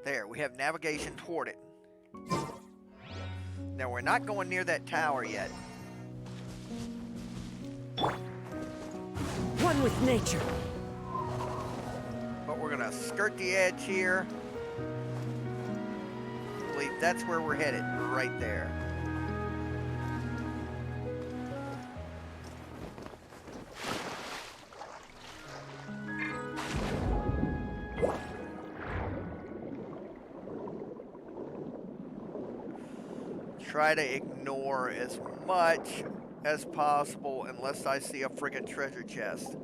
Speaker 1: There, we have navigation toward it. Now, we're not going near that tower yet.
Speaker 3: One with nature.
Speaker 1: But we're going to skirt the edge here. I believe that's where we're headed, right there. Try to ignore as much as possible unless I see a friggin' treasure chest.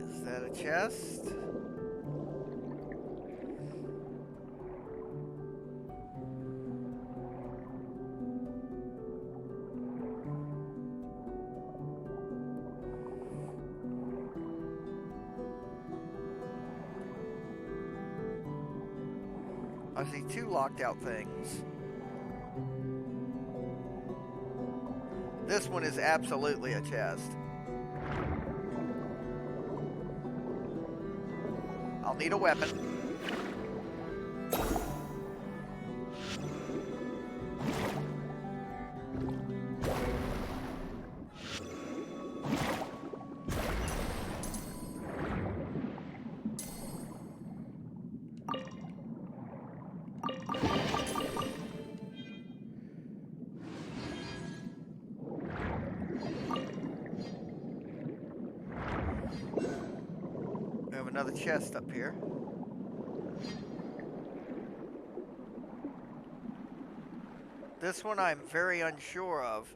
Speaker 1: Is that a chest? I see two locked out things. This one is absolutely a chest. I'll need a weapon. We have another chest up here. This one I'm very unsure of.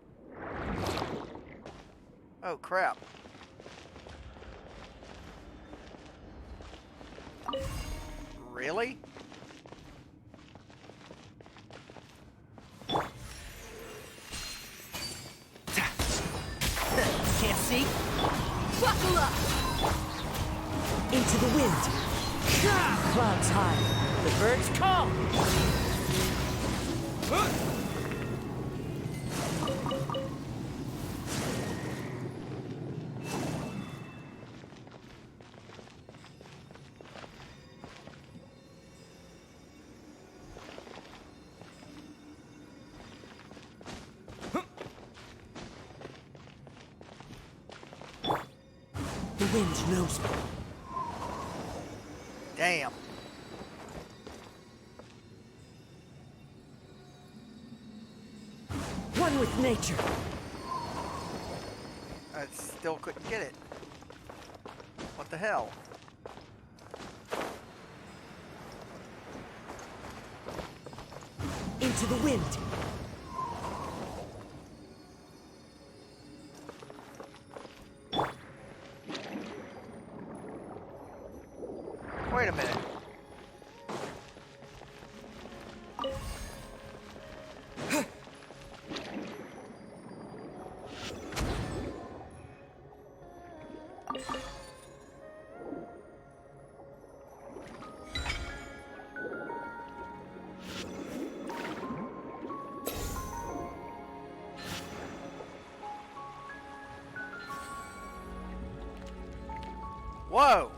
Speaker 1: Oh, crap. Really?
Speaker 3: Can't see?
Speaker 13: Buckle up!
Speaker 3: Into the wind. Clouds high. The birds call. The wind knows me.
Speaker 1: Damn.
Speaker 3: One with nature.
Speaker 1: I still couldn't get it. What the hell?
Speaker 3: Into the wind.
Speaker 1: Wait a minute. Whoa!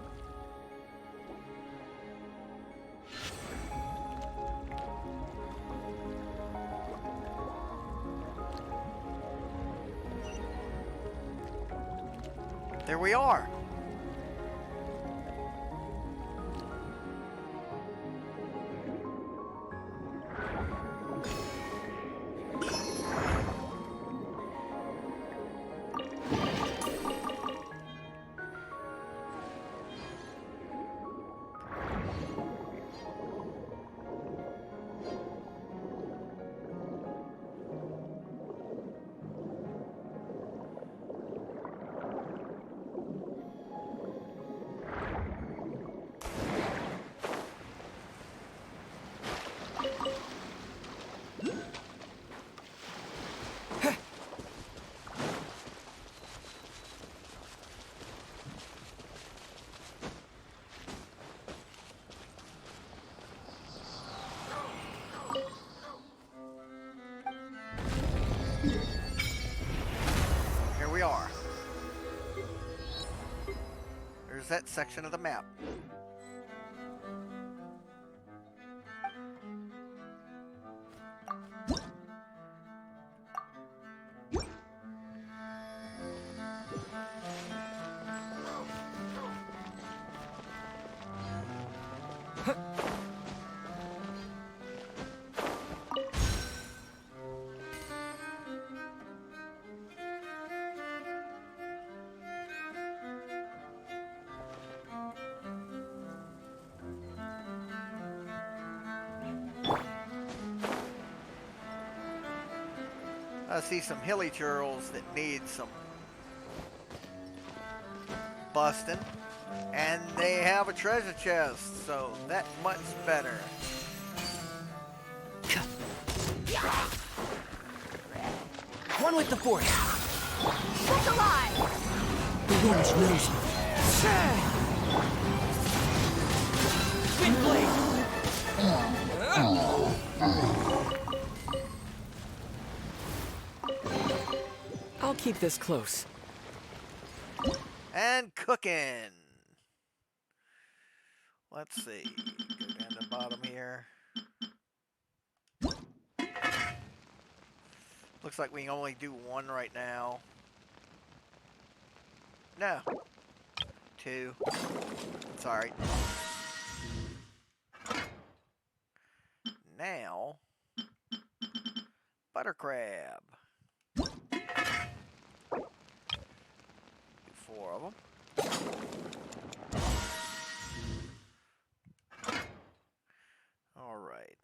Speaker 1: There we are. Here we are. There's that section of the map. I see some hilly churls that need some busting, and they have a treasure chest, so that much better.
Speaker 3: One with the force.
Speaker 5: Look alive!
Speaker 3: The wind knows me. Wind blade. I'll keep this close.
Speaker 1: And cooking. Let's see. Go down to the bottom here. Looks like we can only do one right now. No. Two. Sorry. Now, butter crab. Do 4 of them. All right.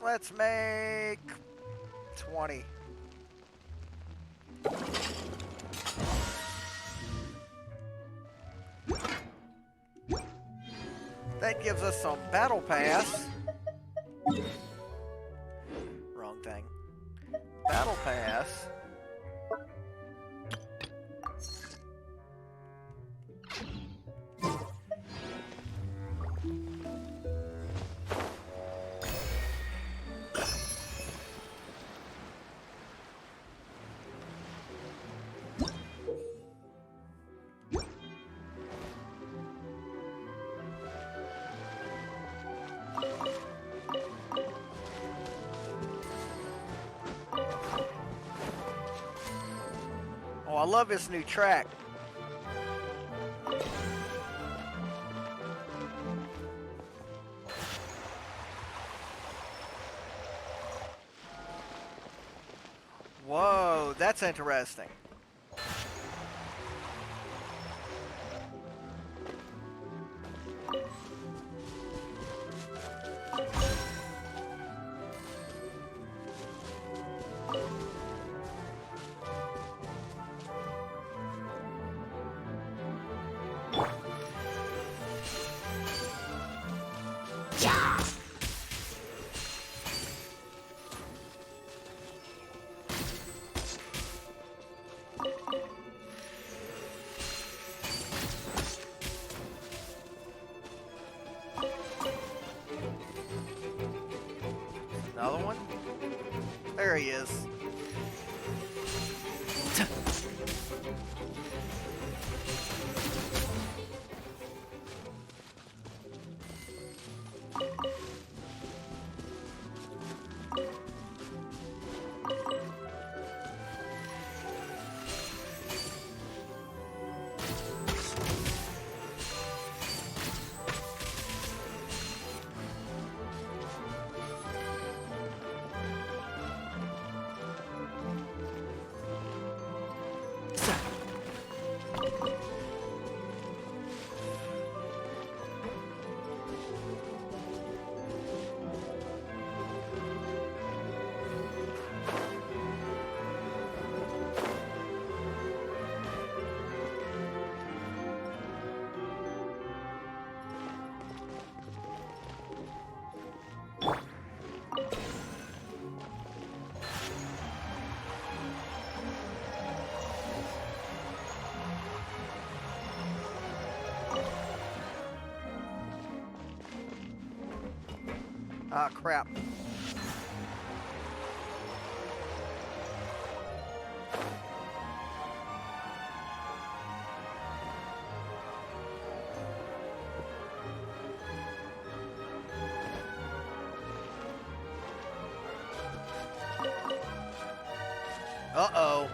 Speaker 1: Let's make 20. That gives us some battle pass. Wrong thing. Battle pass. Oh, I love this new track. Whoa, that's interesting. Another one? There he is. Ah, crap. Uh-oh.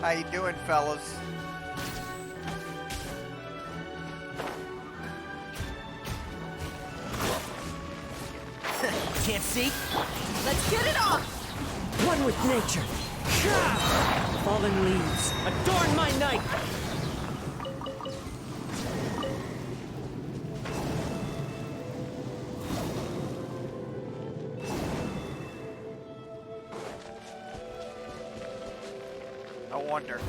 Speaker 1: How you doing, fellas?
Speaker 3: Can't see?
Speaker 13: Let's get it on!
Speaker 3: One with nature. Fallen leaves, adorn my night!
Speaker 1: I wonder.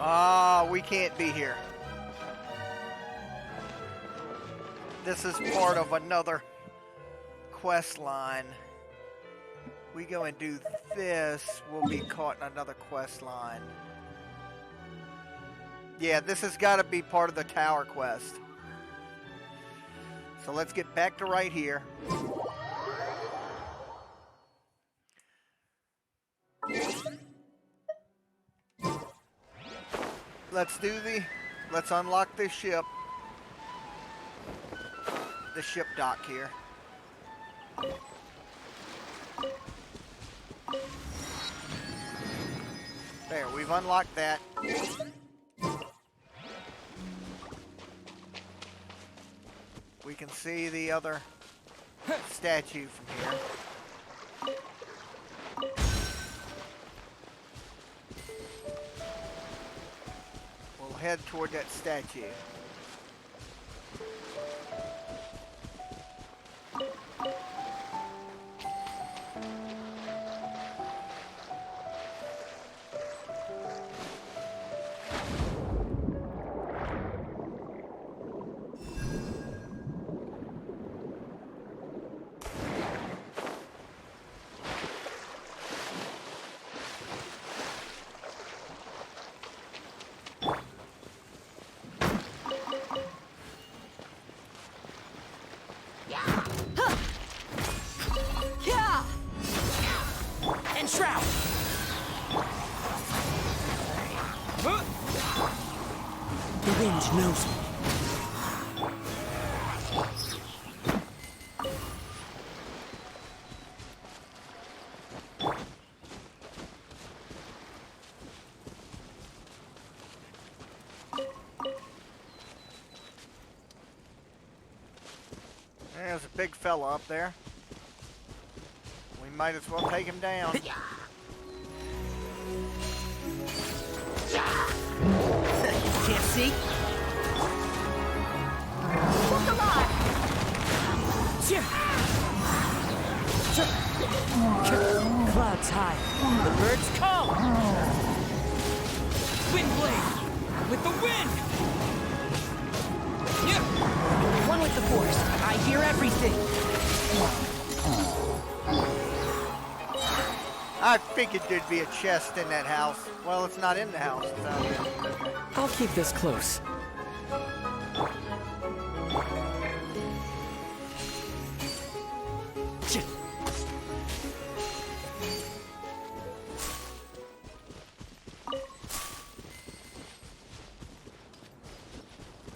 Speaker 1: Ah, we can't be here. This is part of another quest line. We go and do this, we'll be caught in another quest line. Yeah, this has got to be part of the tower quest. So let's get back to right here. Let's unlock this ship. The ship dock here. There, we've unlocked that. We can see the other statue from here. We'll head toward that statue.
Speaker 3: Knows me.
Speaker 1: There's a big fella up there. We might as well take him down.
Speaker 3: Can't see?
Speaker 13: Look alive!
Speaker 3: Clouds high. The birds call. Wind blade. With the wind. One with the force. I hear everything.
Speaker 1: I figured there'd be a chest in that house. Well, it's not in the house. It's out there.
Speaker 7: I'll keep this close.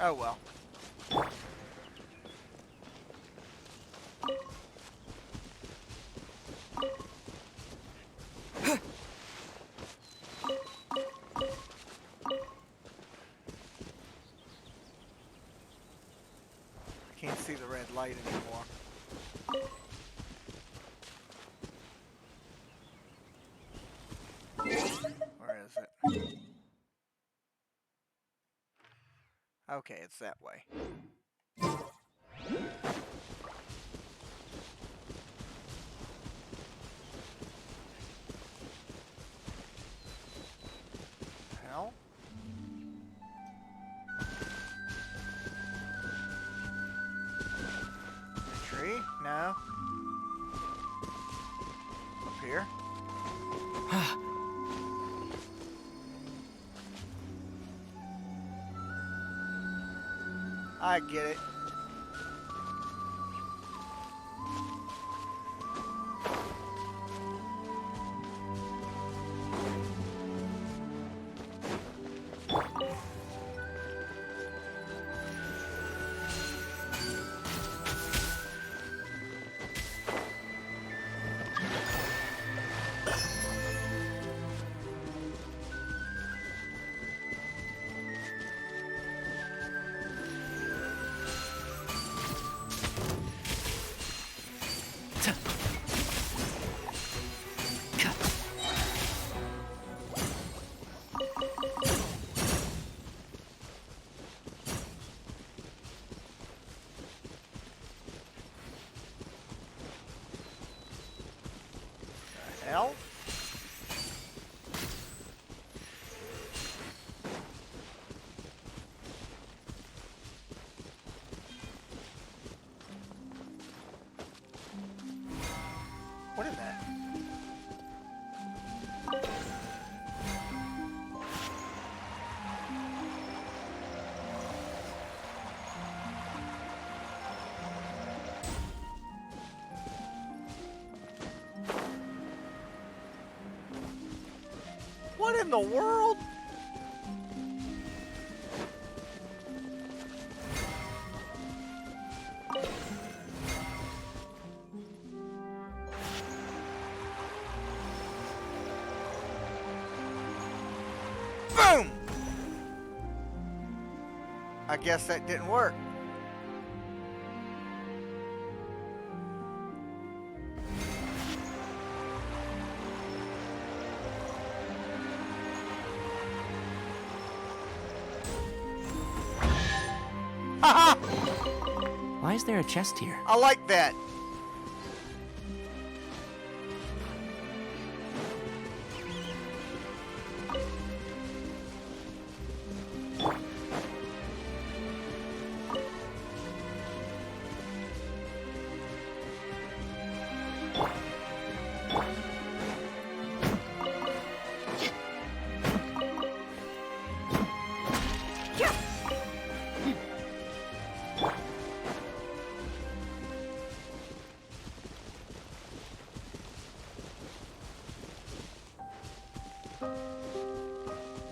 Speaker 1: Oh well. I can't see the red light anymore. Where is it? Okay, it's that way. Hell? A tree? No. Up here? I get it. Hell? What is that? What in the world? Boom! I guess that didn't work.
Speaker 10: Why is there a chest here?
Speaker 1: I like that.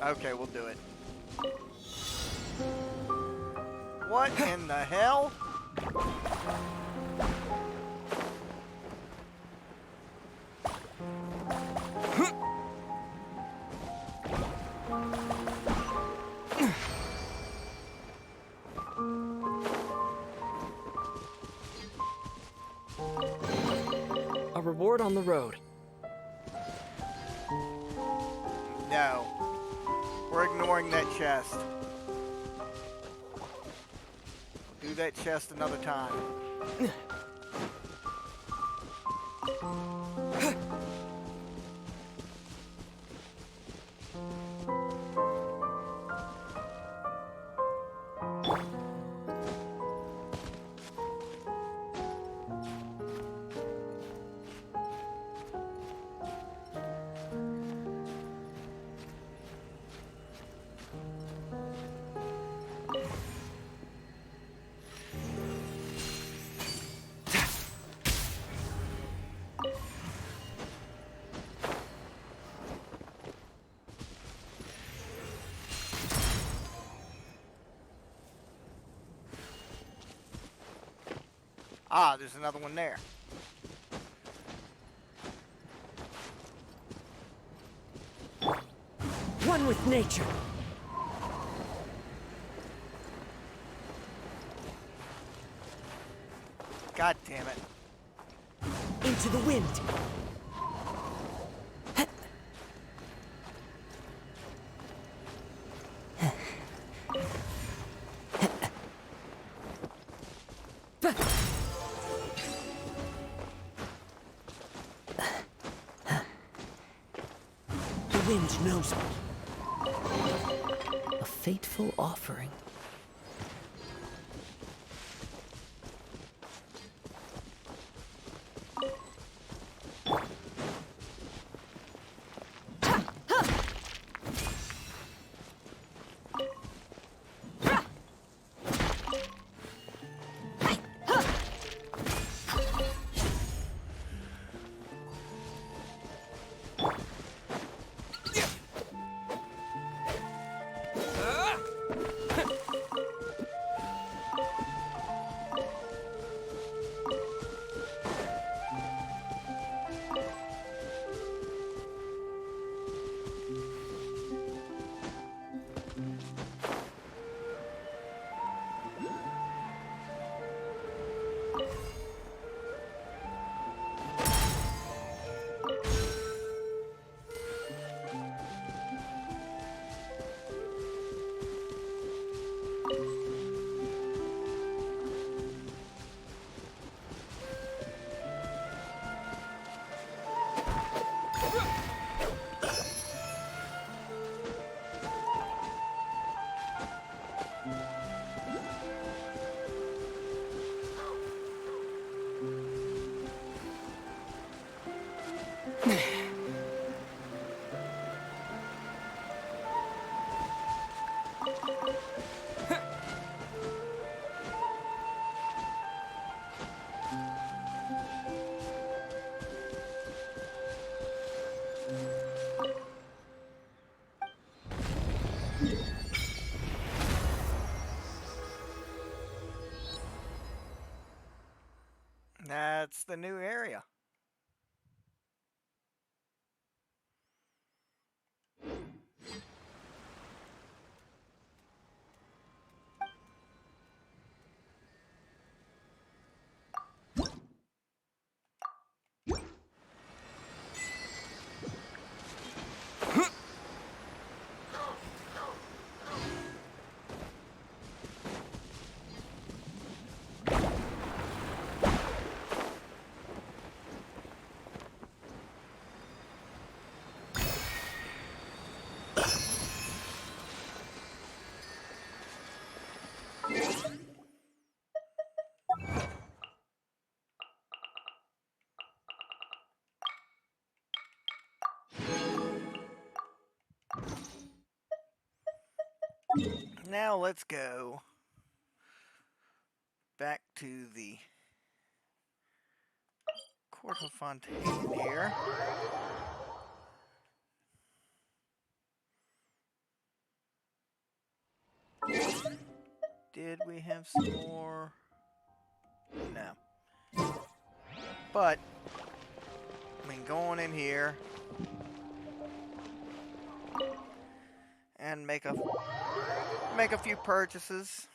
Speaker 1: Okay, we'll do it. What in the hell?
Speaker 7: A reward on the road.
Speaker 1: No. We're ignoring that chest. Do that chest another time. Ah, there's another one there.
Speaker 4: One with nature.
Speaker 1: God damn it.
Speaker 4: Into the wind. The wind knows me.
Speaker 12: A fateful offering.
Speaker 1: That's the new area. Now let's go back to the Court of Fontaine here. Did we have some more? No. But, I mean, going in here and make a few purchases.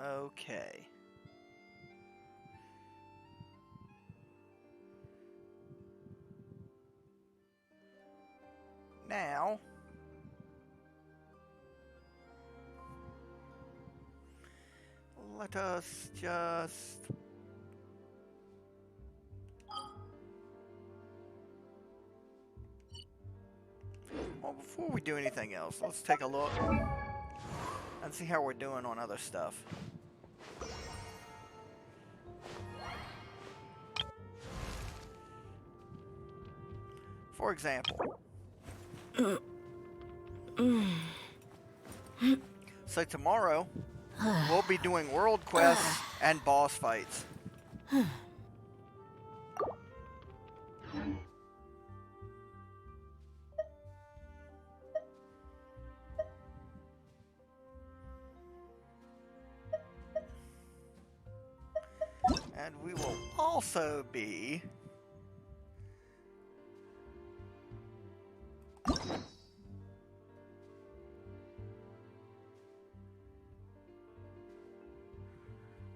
Speaker 1: Okay. Now, let us just we do anything else, let's take a look and see how we're doing on other stuff. For example, so tomorrow we'll be doing world quests and boss fights. And we will also be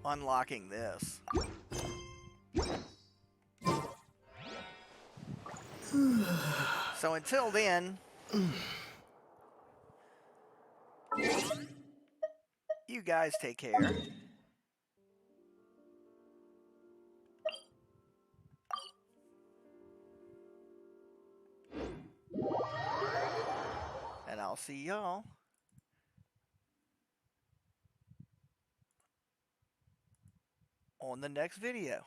Speaker 1: unlocking this. So until then, you guys take care. And I'll see y'all on the next video.